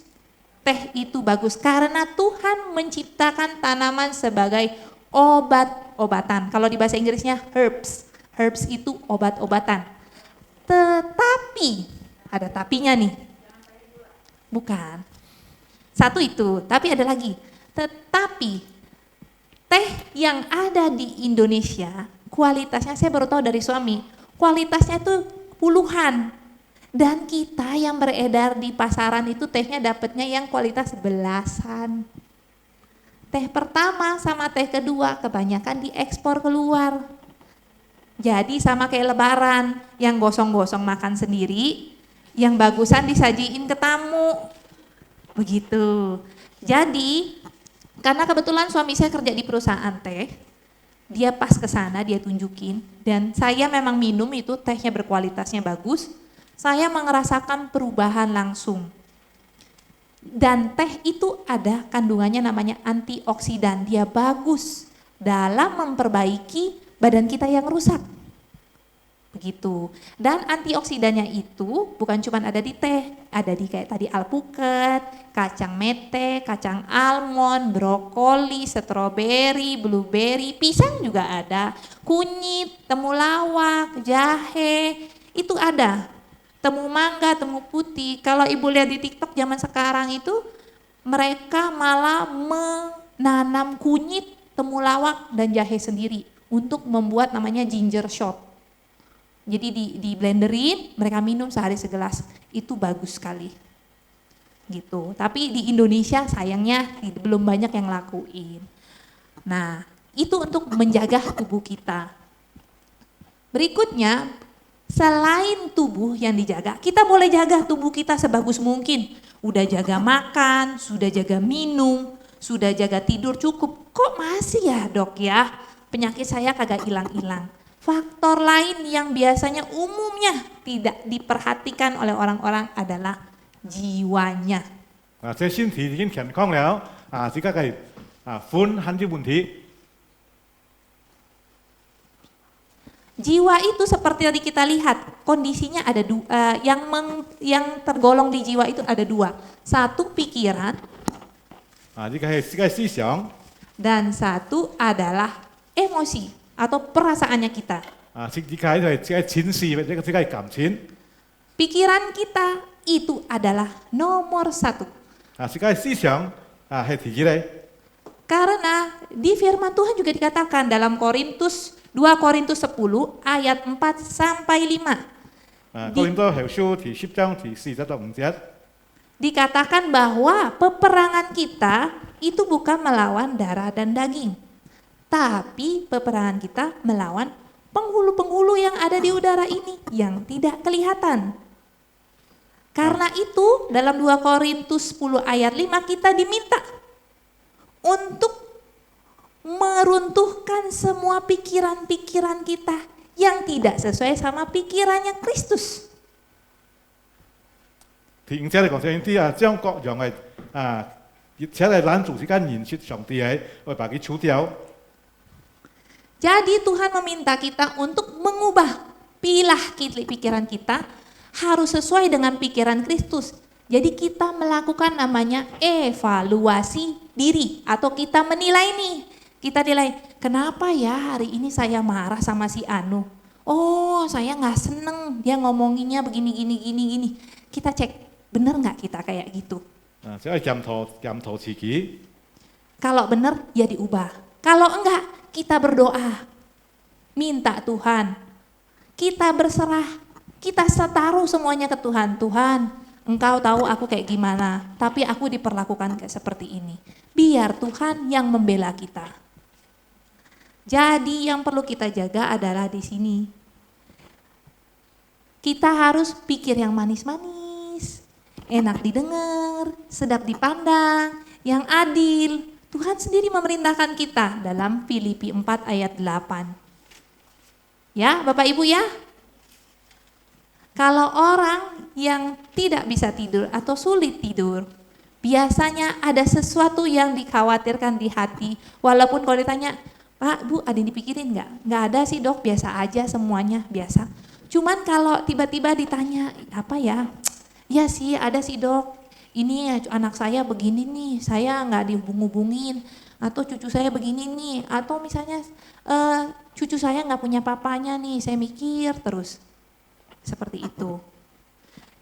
Teh itu bagus karena Tuhan menciptakan tanaman sebagai obat-obatan. Kalau di bahasa Inggrisnya herbs. Herbs itu obat-obatan. Tetapi, ada tapinya nih. Bukan. Satu itu, tapi ada lagi. Tetapi, teh yang ada di Indonesia, kualitasnya saya baru tahu dari suami, kualitasnya itu puluhan. Dan kita yang beredar di pasaran itu tehnya dapatnya yang kualitas belasan. Teh pertama sama teh kedua kebanyakan diekspor keluar. Jadi sama kayak lebaran, yang gosong-gosong makan sendiri, yang bagusan disajiin ke tamu. Begitu. Jadi, karena kebetulan suami saya kerja di perusahaan teh, Dia pas ke sana, dia tunjukin, dan saya memang minum itu tehnya berkualitasnya bagus. Saya merasakan perubahan langsung. Dan teh itu ada kandungannya namanya antioksidan. Dia bagus dalam memperbaiki badan kita yang rusak. Begitu. Dan antioksidannya itu bukan cuma ada di teh, ada di kayak tadi alpukat, kacang mete, kacang almond, brokoli, stroberi, blueberry, pisang juga ada, kunyit, temulawak, jahe, itu ada. Temu mangga, temu putih. Kalau ibu lihat di TikTok zaman sekarang itu mereka malah menanam kunyit, temulawak dan jahe sendiri untuk membuat namanya ginger shot. Jadi di blenderin, mereka minum sehari segelas, itu bagus sekali. Gitu. Tapi di Indonesia sayangnya belum banyak yang lakuin. Nah, itu untuk menjaga tubuh kita. Berikutnya, selain tubuh yang dijaga, kita boleh jaga tubuh kita sebagus mungkin. Udah jaga makan, sudah jaga minum, sudah jaga tidur cukup. Kok masih ya dok ya, penyakit saya kagak hilang-hilang. Faktor lain yang biasanya umumnya tidak diperhatikan oleh orang-orang adalah jiwanya. 即係身體已經健康了，只係款很啲問題。 Jiwa itu seperti tadi kita lihat, kondisinya ada dua, yang tergolong di jiwa itu ada dua. Satu pikiran, 呢個係思想， dan satu adalah emosi atau perasaannya kita. 呢個係情緒，呢個係感情， Pikiran kita itu adalah nomor satu. 呢個係思想，係第一嚟。 Karena di firman Tuhan juga dikatakan dalam 2 Korintus 10 ayat 4 sampai 5. 哥林多後書第10章第4節到5節。 Dikatakan bahwa peperangan kita itu bukan melawan darah dan daging, tapi peperangan kita melawan penghulu-penghulu yang ada di udara ini yang tidak kelihatan. Karena itu dalam 2 Korintus 10 ayat 5 kita diminta untuk meruntuhkan semua pikiran-pikiran kita yang tidak sesuai sama pikirannya Kristus. 第5節嚟講，就係啲將各樣嘅且係攔阻之間認識上帝嘅，我把佢除掉。 Jadi Tuhan meminta kita untuk mengubah pikiran kita harus sesuai dengan pikiran Kristus. Jadi kita melakukan namanya evaluasi diri atau kita menilai nih. Kita nilai, kenapa ya hari ini saya marah sama si Anu? Oh, saya nggak seneng dia ngomonginnya begini. Kita cek, bener nggak kita kayak gitu? 即係檢討自己。 Kalau bener, ya diubah. Kalau enggak, kita berdoa. Minta Tuhan. Kita berserah. Kita setaruh semuanya ke Tuhan. Tuhan, Engkau tahu aku kayak gimana, tapi aku diperlakukan kayak seperti ini. Biar Tuhan yang membela kita. Jadi yang perlu kita jaga adalah di sini. Kita harus pikir yang manis-manis, enak didengar, sedap dipandang, yang adil. Tuhan sendiri memerintahkan kita dalam Filipi 4 ayat 8. Ya, Bapak Ibu ya. Kalau orang yang tidak bisa tidur atau sulit tidur, biasanya ada sesuatu yang dikhawatirkan di hati. Walaupun kalau ditanya, Pak, Bu, ada yang dipikirin nggak? Nggak ada sih dok, biasa aja semuanya, biasa. Cuman kalau tiba-tiba ditanya, apa ya? Ya sih, ada sih dok. Ini anak saya begini nih, saya nggak dihubung-hubungin. Atau cucu saya begini nih. Atau misalnya cucu saya nggak punya papanya nih, saya mikir terus. Seperti itu.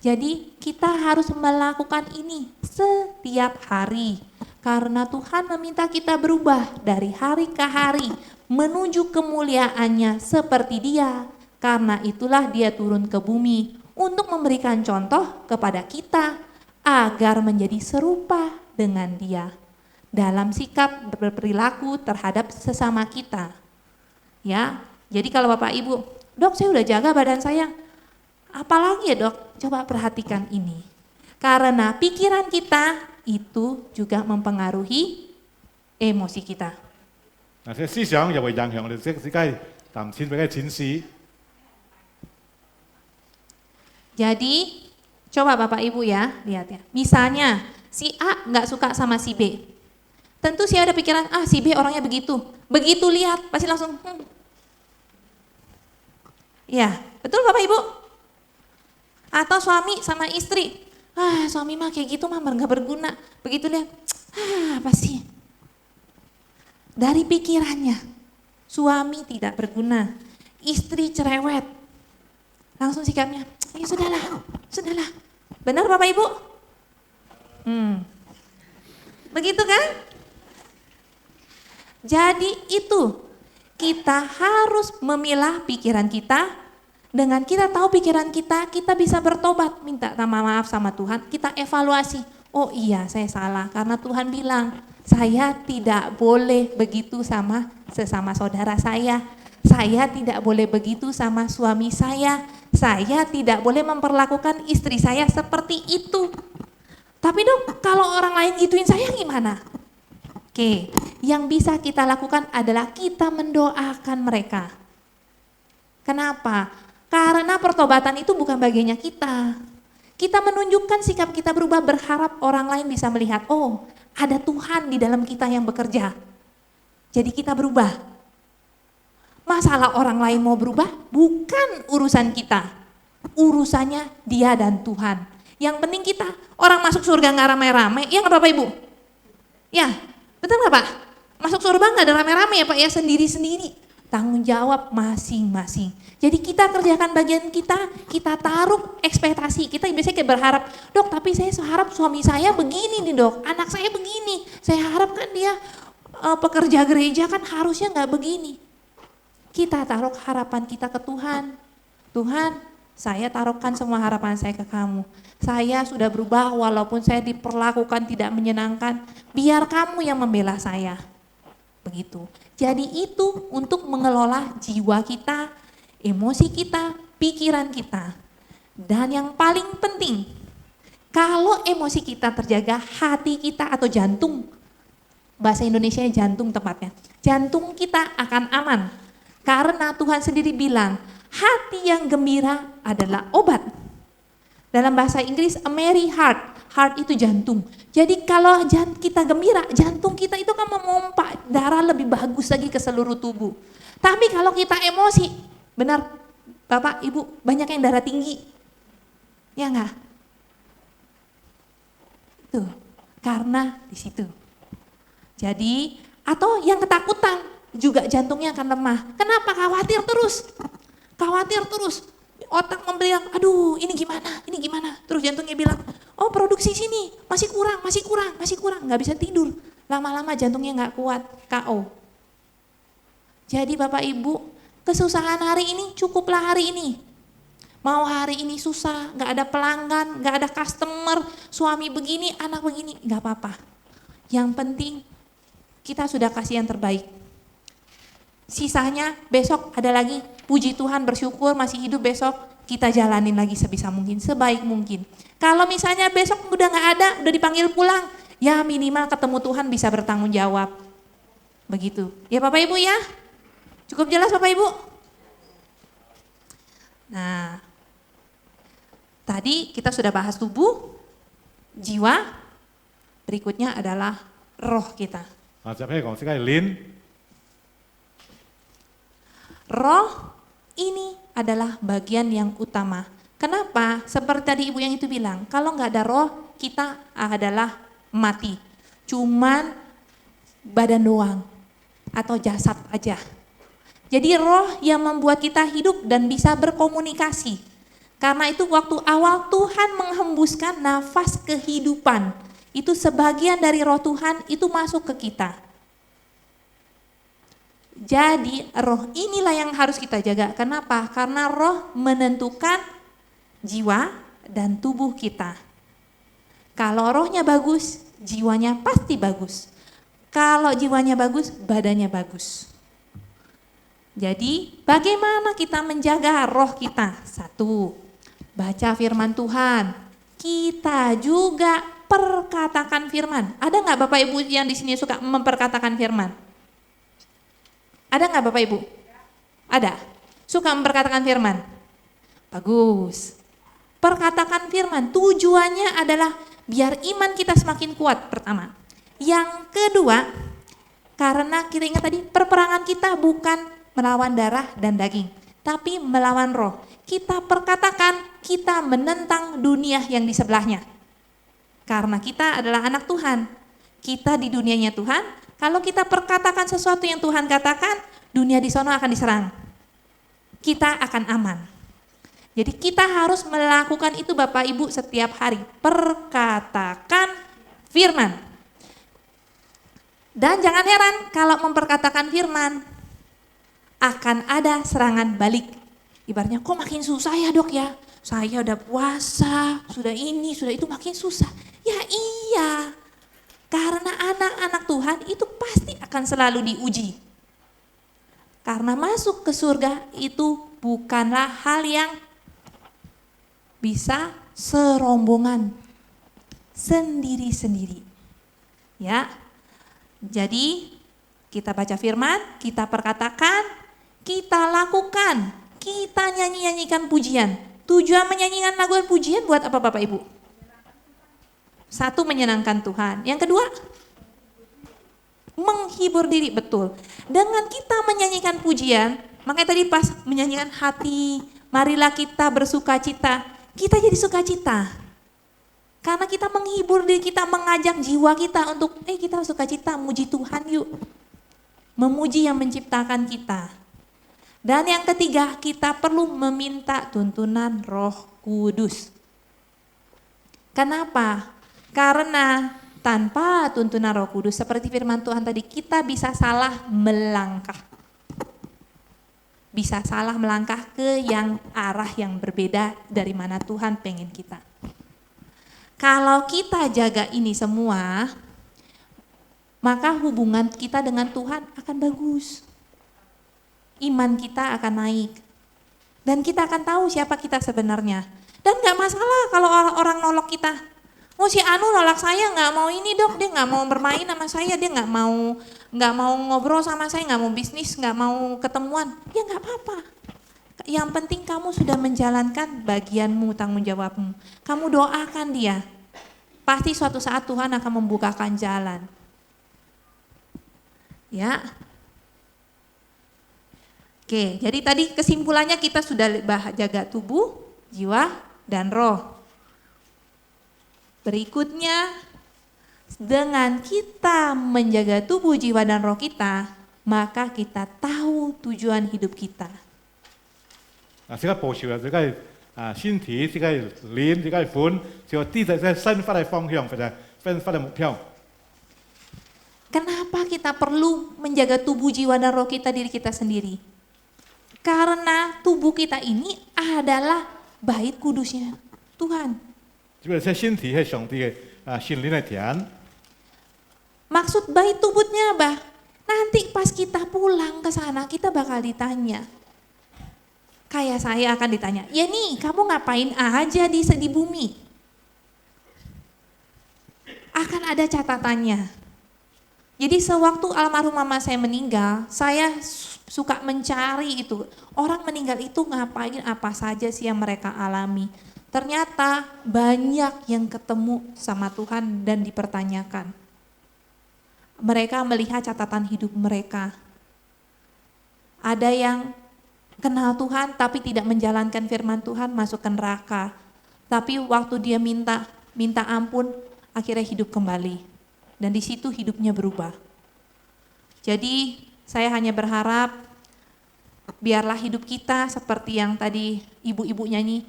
Jadi kita harus melakukan ini setiap hari. Karena Tuhan meminta kita berubah dari hari ke hari menuju kemuliaannya seperti Dia. Karena itulah Dia turun ke bumi untuk memberikan contoh kepada kita agar menjadi serupa dengan Dia dalam sikap berperilaku terhadap sesama kita. Ya, jadi kalau Bapak Ibu, dok saya udah jaga badan saya, apalagi ya dok? Coba perhatikan ini. Karena pikiran kita itu juga mempengaruhi emosi kita. 嗱，即係思想又會影響我哋即係談錢俾嘅錢事。Jadi, coba Bapak Ibu ya, lihat ya. Misalnya, si A nggak suka sama si B. Tentu sih ada pikiran, si B orangnya begitu. Begitu lihat, pasti langsung, Ya, betul Bapak Ibu? Atau suami sama istri, suami mah kayak gitu mah nggak berguna. Begitu lihat, apa sih? Dari pikirannya, suami tidak berguna, istri cerewet. Langsung sikapnya, ya sudahlah. Benar Bapak Ibu? Begitu kan? Jadi itu, kita harus memilah pikiran kita. Dengan kita tahu pikiran kita bisa bertobat, minta maaf sama Tuhan, kita evaluasi. Oh iya, saya salah karena Tuhan bilang, saya tidak boleh begitu sama sesama saudara saya tidak boleh begitu sama suami saya tidak boleh memperlakukan istri saya seperti itu. Tapi dok, kalau orang lain gituin saya gimana? Oke, yang bisa kita lakukan adalah kita mendoakan mereka. Kenapa? Karena pertobatan itu bukan bagiannya kita. Kita menunjukkan sikap kita berubah, berharap orang lain bisa melihat, oh ada Tuhan di dalam kita yang bekerja. Jadi kita berubah. Masalah orang lain mau berubah bukan urusan kita. Urusannya dia dan Tuhan. Yang penting kita, orang masuk surga nggak rame-rame, ya nggak Bapak Ibu? Ya, betul nggak Pak? Masuk surga nggak ada rame-rame ya Pak ya, sendiri-sendiri. Tanggung jawab masing-masing. Jadi kita kerjakan bagian kita taruh ekspektasi. Kita biasanya kayak berharap, dok tapi saya harap suami saya begini nih dok, anak saya begini. Saya harap kan dia pekerja gereja kan harusnya nggak begini. Kita taruh harapan kita ke Tuhan. Tuhan, saya taruhkan semua harapan saya ke kamu. Saya sudah berubah walaupun saya diperlakukan tidak menyenangkan. Biar kamu yang membela saya. Begitu. Jadi itu untuk mengelola jiwa kita, emosi kita, pikiran kita. Dan yang paling penting, kalau emosi kita terjaga, hati kita atau jantung, bahasa Indonesia jantung tepatnya, jantung kita akan aman. Karena Tuhan sendiri bilang, hati yang gembira adalah obat. Dalam bahasa Inggris, a merry heart. Heart itu jantung. Jadi kalau kita gembira, jantung kita itu kan memompa darah lebih bagus lagi ke seluruh tubuh. Tapi kalau kita emosi, benar Bapak, Ibu, banyak yang darah tinggi. Ya enggak? Tuh, karena di situ. Jadi, atau yang ketakutan, juga jantungnya akan lemah. Kenapa? Khawatir terus. Otak membilang, aduh ini gimana. Terus jantungnya bilang, oh produksi sini masih kurang. Nggak bisa tidur. Lama-lama jantungnya nggak kuat, KO. Jadi Bapak Ibu, kesusahan hari ini cukuplah hari ini. Mau hari ini susah, nggak ada pelanggan, nggak ada customer, suami begini, anak begini, nggak apa-apa. Yang penting kita sudah kasih yang terbaik. Sisanya besok ada lagi, puji Tuhan bersyukur masih hidup besok, kita jalanin lagi sebisa mungkin, sebaik mungkin. Kalau misalnya besok udah gak ada, udah dipanggil pulang, ya minimal ketemu Tuhan bisa bertanggung jawab. Begitu, ya Bapak Ibu ya? Cukup jelas Bapak Ibu? Nah, tadi kita sudah bahas tubuh, jiwa, berikutnya adalah roh kita. Roh ini adalah bagian yang utama. Kenapa? Seperti tadi ibu yang itu bilang, kalau nggak ada roh, kita adalah mati. Cuman badan doang atau jasad aja. Jadi roh yang membuat kita hidup dan bisa berkomunikasi. Karena itu waktu awal Tuhan menghembuskan nafas kehidupan. Itu sebagian dari roh Tuhan itu masuk ke kita. Jadi roh inilah yang harus kita jaga. Kenapa? Karena roh menentukan jiwa dan tubuh kita. Kalau rohnya bagus, jiwanya pasti bagus. Kalau jiwanya bagus, badannya bagus. Jadi bagaimana kita menjaga roh kita? 1, baca firman Tuhan. Kita juga perkatakan firman. Ada nggak Bapak Ibu yang di sini suka memperkatakan firman? Ada nggak Bapak Ibu? Ada. Suka memperkatakan firman? Bagus. Perkatakan firman tujuannya adalah biar iman kita semakin kuat pertama. Yang kedua, karena kita ingat tadi perperangan kita bukan melawan darah dan daging, tapi melawan roh. Kita perkatakan, kita menentang dunia yang di sebelahnya. Karena kita adalah anak Tuhan, kita di dunianya Tuhan. Kalau kita perkatakan sesuatu yang Tuhan katakan, dunia di sana akan diserang. Kita akan aman. Jadi kita harus melakukan itu Bapak Ibu setiap hari. Perkatakan firman. Dan jangan heran kalau memperkatakan firman akan ada serangan balik. Ibaratnya kok makin susah ya Dok ya? Saya udah puasa, sudah ini, sudah itu makin susah. Ya iya, karena anak-anak Tuhan itu pasti akan selalu diuji. Karena masuk ke surga itu bukanlah hal yang bisa serombongan, sendiri-sendiri. Ya, jadi kita baca firman, kita perkatakan, kita lakukan, kita nyanyi-nyanyikan pujian. Tujuan menyanyikan lagu dan pujian buat apa Bapak Ibu? Satu, menyenangkan Tuhan. Yang kedua, menghibur diri, betul. Dengan kita menyanyikan pujian, makanya tadi pas menyanyikan hati, marilah kita bersuka cita, kita jadi sukacita. Karena kita menghibur diri kita, mengajak jiwa kita untuk, kita sukacita, muji Tuhan yuk. Memuji yang menciptakan kita. Dan yang ketiga, kita perlu meminta tuntunan Roh Kudus. Kenapa? Karena tanpa tuntunan Roh Kudus, seperti firman Tuhan tadi, kita bisa salah melangkah. Bisa salah melangkah ke arah yang berbeda dari mana Tuhan pengen kita. Kalau kita jaga ini semua, maka hubungan kita dengan Tuhan akan bagus. Iman kita akan naik. Dan kita akan tahu siapa kita sebenarnya. Dan gak masalah kalau orang nolak kita. Oh si Anu nolak saya, gak mau ini Dok, dia gak mau bermain sama saya, dia gak mau ngobrol sama saya, gak mau bisnis, gak mau ketemuan. Ya gak apa-apa. Yang penting kamu sudah menjalankan bagianmu, tanggung jawabmu. Kamu doakan dia. Pasti suatu saat Tuhan akan membukakan jalan. Ya. Oke, jadi tadi kesimpulannya kita sudah jaga tubuh, jiwa, dan roh. Berikutnya, dengan kita menjaga tubuh, jiwa, dan roh kita, maka kita tahu tujuan hidup kita. 这个保守这个身体，这个灵，这个魂，就地在生发的方向，或者分发的目标。 Kenapa kita perlu menjaga tubuh, jiwa, dan roh kita, diri kita sendiri? Karena tubuh kita ini adalah bait kudusnya Tuhan. 这个身体是上帝的心灵的田。 Maksud bait tubuhnya apa? Nanti pas kita pulang ke sana kita bakal ditanya. Kayak saya akan ditanya, ya nih kamu ngapain aja di bumi? Akan ada catatannya. Jadi sewaktu almarhum mama saya meninggal, saya suka mencari itu. Orang meninggal itu ngapain, apa saja sih yang mereka alami. Ternyata banyak yang ketemu sama Tuhan dan dipertanyakan. Mereka melihat catatan hidup mereka. Ada yang kenal Tuhan tapi tidak menjalankan firman Tuhan, masuk ke neraka. Tapi waktu dia minta ampun, akhirnya hidup kembali. Dan di situ hidupnya berubah. Jadi saya hanya berharap biarlah hidup kita seperti yang tadi ibu-ibu nyanyi.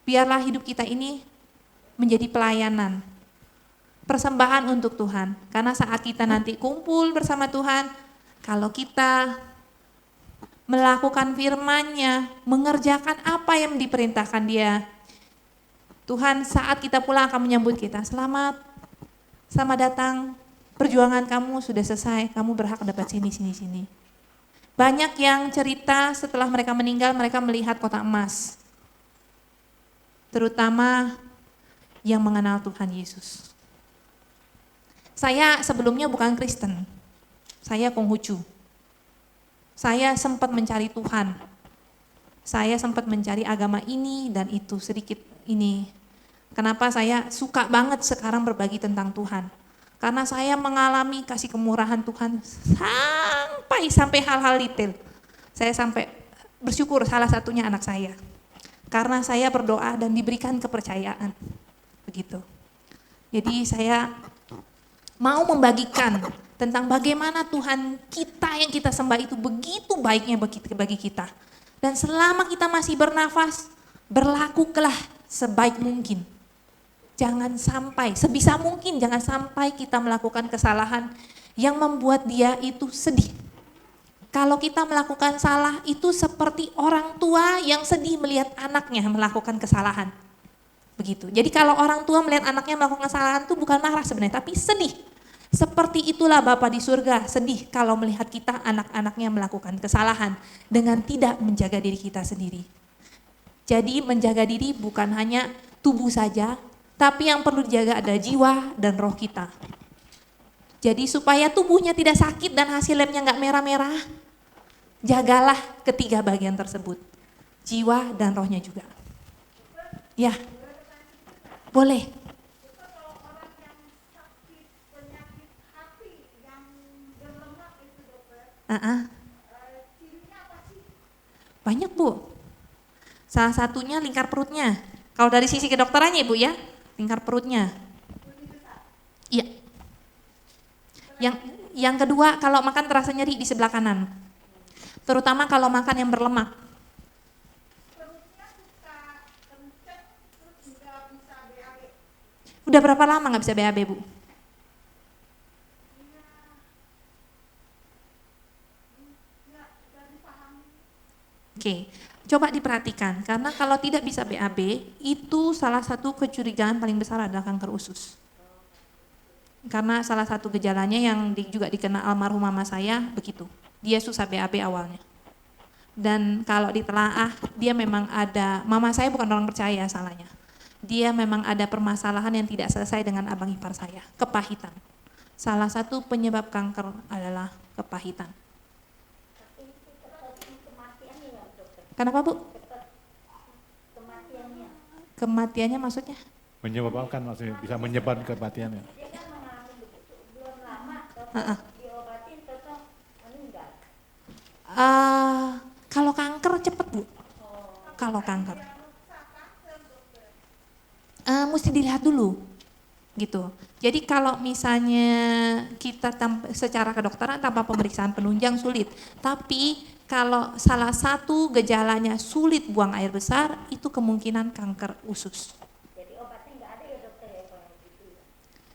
Biarlah hidup kita ini menjadi pelayanan, persembahan untuk Tuhan. Karena saat kita nanti kumpul bersama Tuhan, kalau kita melakukan firman-Nya, mengerjakan apa yang diperintahkan Dia, Tuhan saat kita pulang akan menyambut kita. Selamat datang, perjuangan kamu sudah selesai, kamu berhak dapat sini. Banyak yang cerita setelah mereka meninggal, mereka melihat kota emas. Terutama yang mengenal Tuhan Yesus. Saya sebelumnya bukan Kristen, Saya Konghucu. Saya sempat mencari Tuhan. Saya sempat mencari agama ini dan itu sedikit ini. Kenapa saya suka banget sekarang berbagi tentang Tuhan? Karena saya mengalami kasih kemurahan Tuhan sampai hal-hal detail. Saya sampai bersyukur salah satunya anak saya. Karena saya berdoa dan diberikan kepercayaan. Begitu. Jadi saya mau membagikan tentang bagaimana Tuhan kita yang kita sembah itu begitu baiknya bagi kita. Dan selama kita masih bernafas, berlakulah sebaik mungkin. Jangan sampai, sebisa mungkin jangan sampai kita melakukan kesalahan yang membuat dia itu sedih. Kalau kita melakukan salah itu seperti orang tua yang sedih melihat anaknya melakukan kesalahan. Begitu. Jadi kalau orang tua melihat anaknya melakukan kesalahan itu bukan marah sebenarnya, tapi sedih. Seperti itulah Bapa di surga sedih kalau melihat kita anak-anaknya melakukan kesalahan dengan tidak menjaga diri kita sendiri. Jadi menjaga diri bukan hanya tubuh saja, tapi yang perlu dijaga ada jiwa dan roh kita. Jadi supaya tubuhnya tidak sakit dan hasil labnya nggak merah-merah, jagalah ketiga bagian tersebut, jiwa dan rohnya juga. Ya, boleh. Kalau orang yang sakit penyakit hati yang berlemak itu dokter, cirinya apa sih? Banyak Bu. Salah satunya lingkar perutnya. Kalau dari sisi kedokterannya Ibu ya, lingkar perutnya. Iya. Yang kedua, kalau makan terasa nyeri di sebelah kanan. Terutama kalau makan yang berlemak. Perutnya suka kenceng terus nggak bisa BAB. Udah berapa lama nggak bisa BAB Bu? Nggak dipahami. Oke, coba diperhatikan. Karena kalau tidak bisa BAB, itu salah satu kecurigaan paling besar adalah kanker usus. Karena salah satu gejalanya yang juga dikenal almarhum mama saya begitu. Dia susah BAB awalnya. Dan kalau ditelaah, dia memang ada, mama saya bukan orang percaya salahnya. Dia memang ada permasalahan yang tidak selesai dengan abang ipar saya, kepahitan. Salah satu penyebab kanker adalah kepahitan. Kenapa Bu? Kematiannya maksudnya? Menyebabkan maksudnya bisa menyebabkan kematiannya. Kalau kanker cepet Bu. Kalau kanker. Mesti dilihat dulu. Gitu. Jadi kalau misalnya kita secara kedokteran tanpa pemeriksaan penunjang sulit. Tapi kalau salah satu gejalanya sulit buang air besar, itu kemungkinan kanker usus. Jadi obatnya nggak ada ya dokter ya kalau gitu?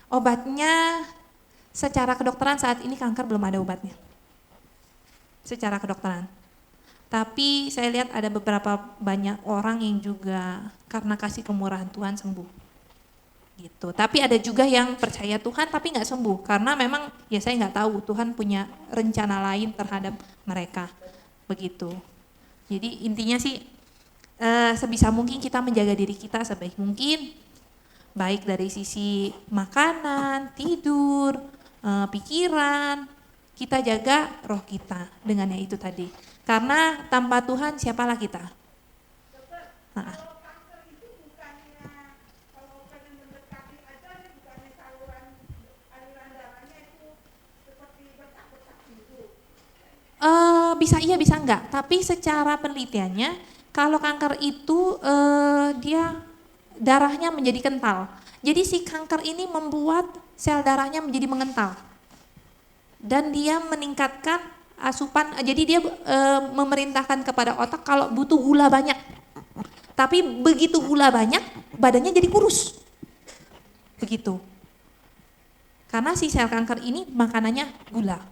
Obatnya secara kedokteran saat ini kanker belum ada obatnya. Secara kedokteran. Tapi saya lihat ada beberapa banyak orang yang juga karena kasih kemurahan Tuhan sembuh. Gitu. Tapi ada juga yang percaya Tuhan tapi nggak sembuh karena memang ya saya nggak tahu Tuhan punya rencana lain terhadap mereka. Begitu. Jadi intinya sih sebisa mungkin kita menjaga diri kita sebaik mungkin. Baik dari sisi makanan, tidur, pikiran, kita jaga roh kita dengan yang itu tadi. Karena tanpa Tuhan siapalah kita? Kalau kanker itu bukannya kalau pengen mendekati aja bukannya saluran aliran darahnya itu seperti bertak-bertak gitu. Bisa iya bisa enggak, tapi secara penelitiannya kalau kanker itu dia darahnya menjadi kental. Jadi si kanker ini membuat sel darahnya menjadi mengental. Dan dia meningkatkan asupan, jadi dia memerintahkan kepada otak kalau butuh gula banyak. Tapi begitu gula banyak, badannya jadi kurus. Begitu. Karena si sel kanker ini makanannya gula.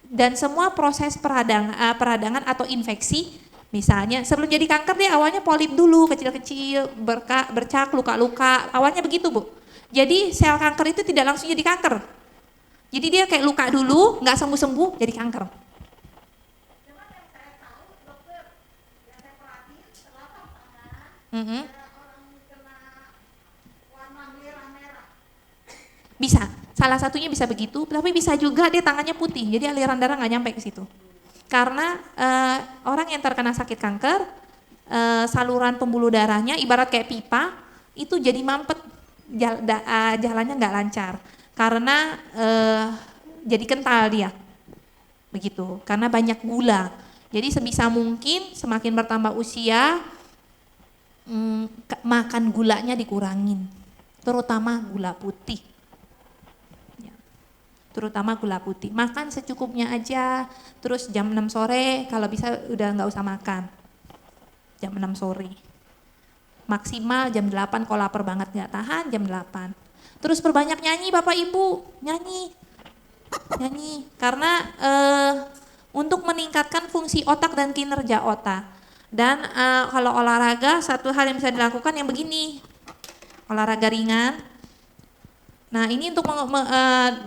Dan semua proses peradangan atau infeksi, misalnya sebelum jadi kanker dia awalnya polip dulu, kecil-kecil, bercak, luka-luka, awalnya begitu Bu. Jadi sel kanker itu tidak langsung jadi kanker. Jadi dia kayak luka dulu, nggak sembuh-sembuh, jadi kanker. Cuman yang saya tahu dokter, yang saya perhatiin telapak tangan Mm-hmm. ada orang kena warna merah-merah. Bisa. Salah satunya bisa begitu, tapi bisa juga dia tangannya putih, jadi aliran darah nggak nyampe ke situ. Karena orang yang terkena sakit kanker, saluran pembuluh darahnya ibarat kayak pipa, itu jadi mampet, jalannya nggak lancar. Karena jadi kental dia, begitu. Karena banyak gula. Jadi sebisa mungkin semakin bertambah usia, makan gulanya dikurangin, terutama gula putih. Terutama gula putih, makan secukupnya aja, terus jam 6 sore kalau bisa udah nggak usah makan, jam 6 sore, maksimal jam 8 kalau lapar banget nggak tahan jam 8. Terus perbanyak nyanyi Bapak Ibu, nyanyi, karena untuk meningkatkan fungsi otak dan kinerja otak. Dan kalau olahraga, satu hal yang bisa dilakukan yang begini, olahraga ringan. Nah ini untuk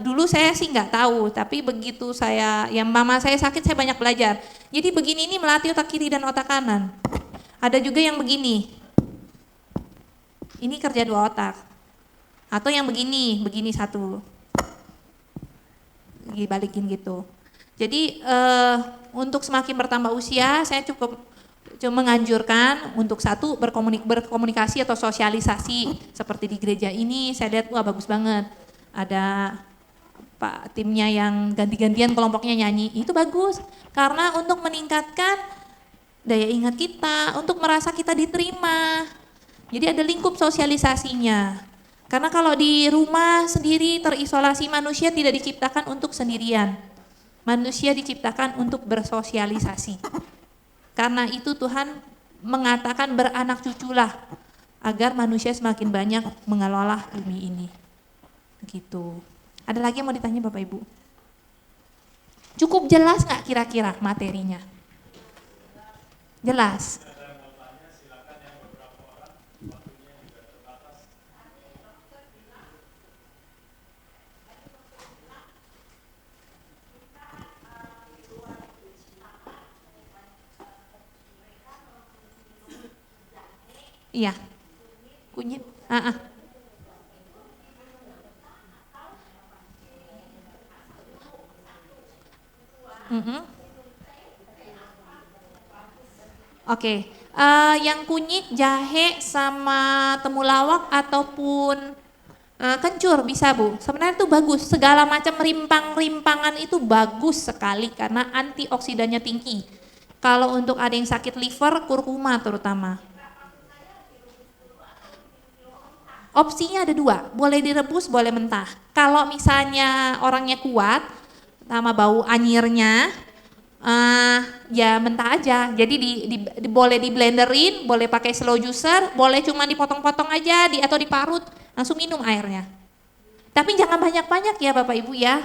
dulu saya sih nggak tahu, tapi begitu yang mama saya sakit saya banyak belajar. Jadi begini ini melatih otak kiri dan otak kanan. Ada juga yang begini, ini kerja dua otak. Atau yang begini satu, dibalikin gitu. Jadi untuk semakin bertambah usia saya cukup menganjurkan untuk satu berkomunikasi atau sosialisasi seperti di gereja ini. Saya lihat wah bagus banget, ada Pak timnya yang ganti-gantian kelompoknya nyanyi, itu bagus karena untuk meningkatkan daya ingat kita, untuk merasa kita diterima. Jadi ada lingkup sosialisasinya, karena kalau di rumah sendiri terisolasi, manusia tidak diciptakan untuk sendirian, manusia diciptakan untuk bersosialisasi. Karena itu Tuhan mengatakan beranak cuculah agar manusia semakin banyak mengelola bumi ini. Begitu. Ada lagi yang mau ditanya Bapak Ibu? Cukup jelas nggak kira-kira materinya? Jelas. Iya, kunyit. Oke, yang kunyit, jahe, sama temulawak ataupun kencur bisa Bu. Sebenarnya itu bagus, segala macam rimpang-rimpangan itu bagus sekali karena antioksidannya tinggi. Kalau untuk ada yang sakit liver, kurkuma terutama. Opsinya ada dua, boleh direbus, boleh mentah. Kalau misalnya orangnya kuat, sama bau anyirnya, ya mentah aja. Jadi boleh di blenderin, boleh pakai slow juicer, boleh cuma dipotong-potong aja, atau diparut, langsung minum airnya. Tapi jangan banyak-banyak ya Bapak Ibu ya,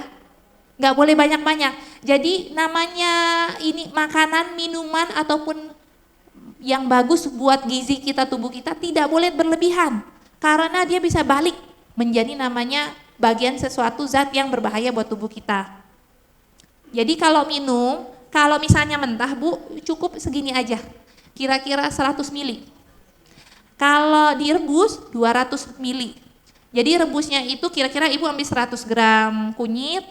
nggak boleh banyak-banyak. Jadi namanya ini makanan, minuman ataupun yang bagus buat gizi kita, tubuh kita tidak boleh berlebihan. Karena dia bisa balik menjadi namanya bagian sesuatu zat yang berbahaya buat tubuh kita. Jadi kalau minum, kalau misalnya mentah Bu, cukup segini aja, kira-kira 100 ml. Kalau direbus 200 ml. Jadi rebusnya itu kira-kira Ibu ambil 100 gram kunyit,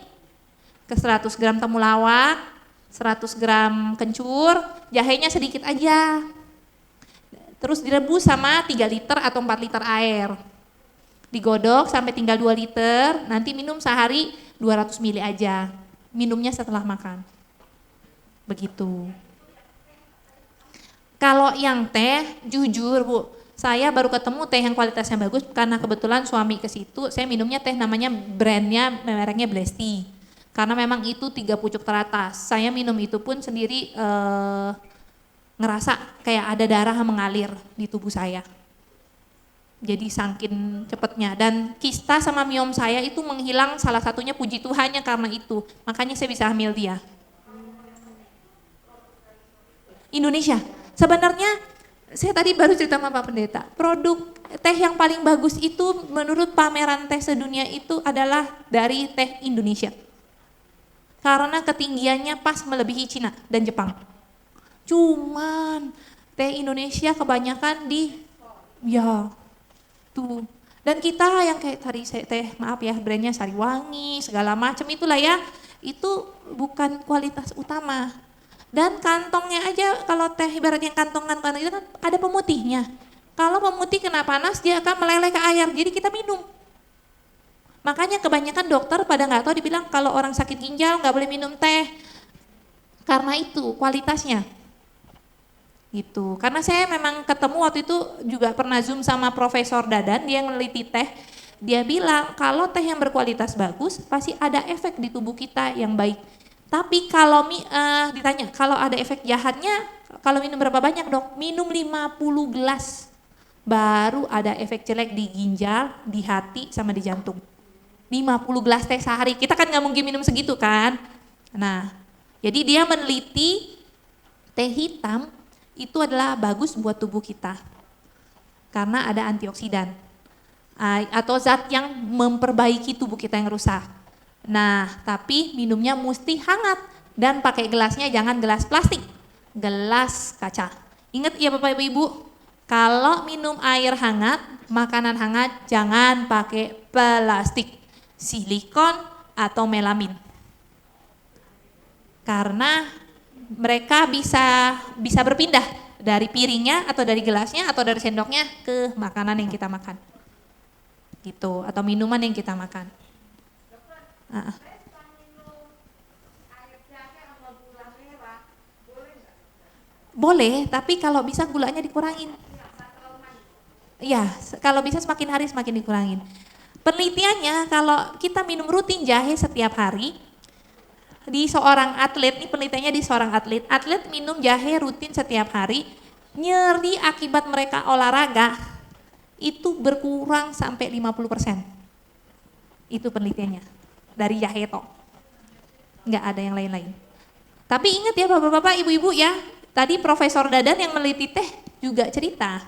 ke 100 gram temulawak, 100 gram kencur, jahenya sedikit aja. Terus direbus sama 3 liter atau 4 liter air. Digodok sampai tinggal 2 liter, nanti minum sehari 200 ml aja. Minumnya setelah makan. Begitu. Kalau yang teh, jujur Bu, saya baru ketemu teh yang kualitasnya bagus karena kebetulan suami ke situ, saya minumnya teh namanya brandnya, mereknya Blesti. Karena memang itu 3 pucuk teratas. Saya minum itu pun sendiri ngerasa kayak ada darah mengalir di tubuh saya. Jadi saking cepatnya, dan kista sama miom saya itu menghilang, salah satunya puji Tuhannya karena itu. Makanya saya bisa hamil dia. Indonesia, sebenarnya saya tadi baru cerita sama Pak Pendeta, produk teh yang paling bagus itu menurut pameran teh sedunia itu adalah dari teh Indonesia. Karena ketinggiannya pas melebihi Cina dan Jepang. Cuman teh Indonesia kebanyakan ya tuh Dan kita yang kayak tadi maaf ya, brandnya Sariwangi, segala macam itulah ya, itu bukan kualitas utama. Dan kantongnya aja, kalau teh ibaratnya kantong-kantong itu kan ada pemutihnya. Kalau pemutih kena panas, dia akan meleleh ke air, jadi kita minum. Makanya kebanyakan dokter pada nggak tahu dibilang kalau orang sakit ginjal nggak boleh minum teh. Karena itu kualitasnya. Gitu. Karena saya memang ketemu waktu itu juga pernah Zoom sama Profesor Dadan, dia yang meneliti teh. Dia bilang kalau teh yang berkualitas bagus pasti ada efek di tubuh kita yang baik. Tapi kalau ditanya kalau ada efek jahatnya, kalau minum berapa banyak dok? Minum 50 gelas. Baru ada efek jelek di ginjal, di hati, sama di jantung. 50 gelas teh sehari, kita kan nggak mungkin minum segitu kan. Nah, jadi dia meneliti teh hitam itu adalah bagus buat tubuh kita. Karena ada antioksidan. Atau zat yang memperbaiki tubuh kita yang rusak. Nah, tapi minumnya mesti hangat. Dan pakai gelasnya jangan gelas plastik, gelas kaca. Ingat ya Bapak Ibu, kalau minum air hangat, makanan hangat jangan pakai plastik, silikon atau melamin. Karena mereka bisa berpindah dari piringnya atau dari gelasnya atau dari sendoknya ke makanan yang kita makan. Gitu, atau minuman yang kita makan. Saya suka minum air jahe sama gula merah, boleh nggak? Boleh, tapi kalau bisa gulanya dikurangin. Nggak terlalu manis. Iya, kalau bisa semakin hari semakin dikurangin. Penelitiannya kalau kita minum rutin jahe setiap hari, di seorang atlet, ini penelitiannya di seorang atlet minum jahe rutin setiap hari, nyeri akibat mereka olahraga itu berkurang sampai 50%. Itu penelitiannya dari jahe tok. Nggak ada yang lain-lain. Tapi ingat ya Bapak-bapak, Ibu-ibu ya, tadi Profesor Dadan yang meneliti teh juga cerita.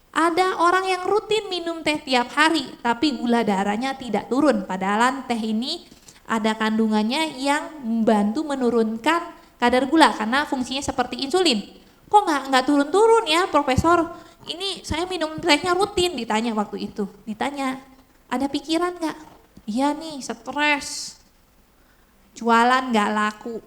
Ada orang yang rutin minum teh tiap hari, tapi gula darahnya tidak turun. Padahal teh ini ada kandungannya yang membantu menurunkan kadar gula karena fungsinya seperti insulin. Kok nggak turun-turun ya Profesor? Ini saya minum tehnya rutin, ditanya waktu itu. Ditanya, ada pikiran nggak? Iya nih, stres. Jualan nggak laku.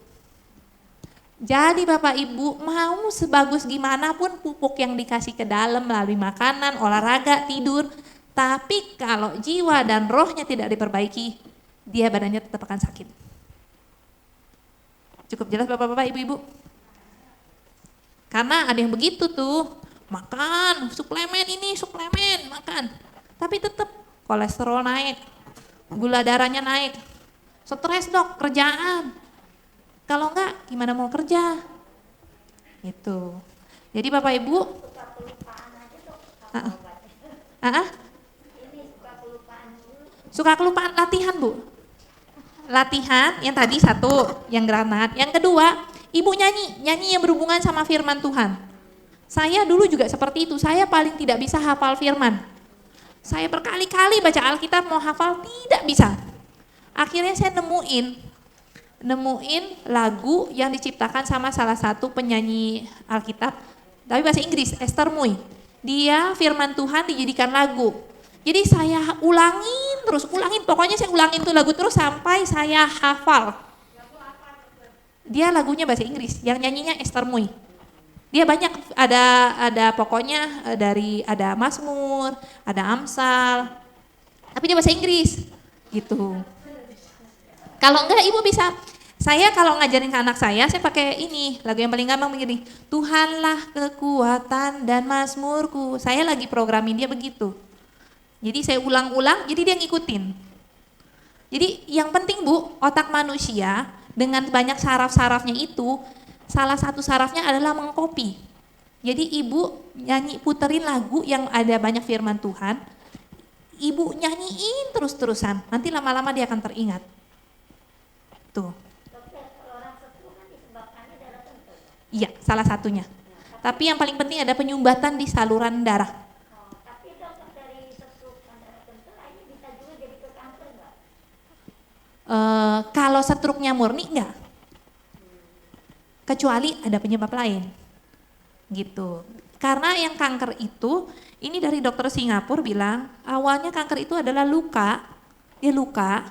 Jadi Bapak Ibu mau sebagus gimana pun pupuk yang dikasih ke dalam melalui makanan, olahraga, tidur. Tapi kalau jiwa dan rohnya tidak diperbaiki, dia badannya tetap akan sakit. Cukup jelas Bapak-bapak, Ibu-ibu? Karena ada yang begitu tuh, makan suplemen ini, suplemen, makan. Tapi tetap kolesterol naik, gula darahnya naik. Stres dok, kerjaan. Kalau enggak, gimana mau kerja? Gitu. Jadi Bapak Ibu, Suka kelupaan aja dok. Ini suka kelupaan dulu. suka kelupaan latihan Bu. Latihan yang tadi satu, yang granat. Yang kedua, Ibu nyanyi yang berhubungan sama firman Tuhan. Saya dulu juga seperti itu, saya paling tidak bisa hafal firman. Saya berkali-kali baca Alkitab mau hafal, tidak bisa. Akhirnya saya nemuin lagu yang diciptakan sama salah satu penyanyi Alkitab, tapi bahasa Inggris, Esther Mui. Dia firman Tuhan dijadikan lagu. Jadi saya ulangin, pokoknya saya ulangin tuh lagu terus sampai saya hafal. Dia lagunya bahasa Inggris, yang nyanyinya Esther Mui. Dia banyak, ada pokoknya ada Mazmur, ada Amsal, tapi dia bahasa Inggris, gitu. Kalau enggak Ibu bisa, saya kalau ngajarin ke anak saya pakai ini, lagu yang paling gampang begini, Tuhanlah kekuatan dan mazmurku. Saya lagi programin dia begitu. Jadi saya ulang-ulang, jadi dia ngikutin. Jadi yang penting Bu, otak manusia dengan banyak saraf-sarafnya itu, salah satu sarafnya adalah mengcopy. Jadi Ibu nyanyi, puterin lagu yang ada banyak firman Tuhan, Ibu nyanyiin terus-terusan, nanti lama-lama dia akan teringat. Tuh. Dokter, kalau orang stroke kan disebabkannya darah kental. Iya, salah satunya. Tapi yang paling penting ada penyumbatan di saluran darah. Tapi dokter dari stroke dan darah kental ini bisa juga jadi ke kanker nggak? Kalau stroke-nya murni enggak. Kecuali ada penyebab lain. Gitu. Karena yang kanker itu, ini dari dokter Singapura bilang, awalnya kanker itu adalah luka, dia luka,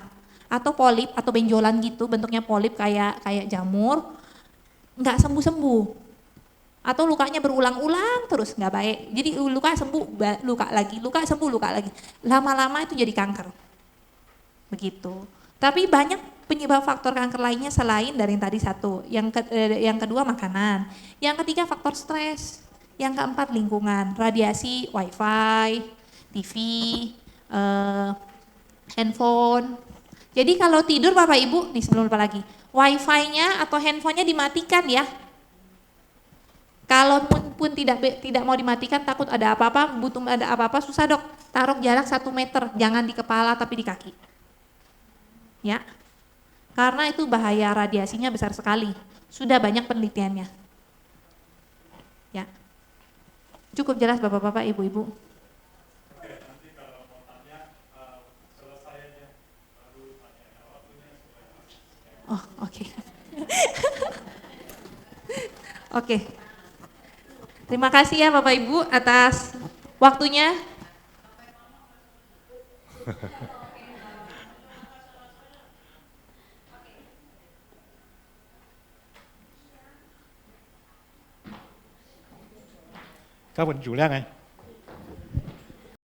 atau polip, atau benjolan gitu, bentuknya polip kayak jamur, nggak sembuh-sembuh. Atau lukanya berulang-ulang terus nggak baik. Jadi luka sembuh, luka lagi, luka sembuh, luka lagi. Lama-lama itu jadi kanker. Begitu. Tapi banyak penyebab faktor kanker lainnya selain dari yang tadi satu. Yang kedua makanan. Yang ketiga faktor stres. Yang keempat lingkungan, radiasi, wifi, TV, handphone. Jadi kalau tidur Bapak Ibu, nih sebelum lupa lagi, wifi-nya atau handphonenya dimatikan ya. Kalau pun tidak mau dimatikan, takut ada apa-apa, butuh ada apa-apa, susah dok, taruh jarak 1 meter, jangan di kepala tapi di kaki. Ya, karena itu bahaya radiasinya besar sekali. Sudah banyak penelitiannya. Ya, cukup jelas bapak-bapak, ibu-ibu. Oh, oke. Oke. Terima kasih ya Bapak Ibu atas waktunya. Các vận chủ đang này.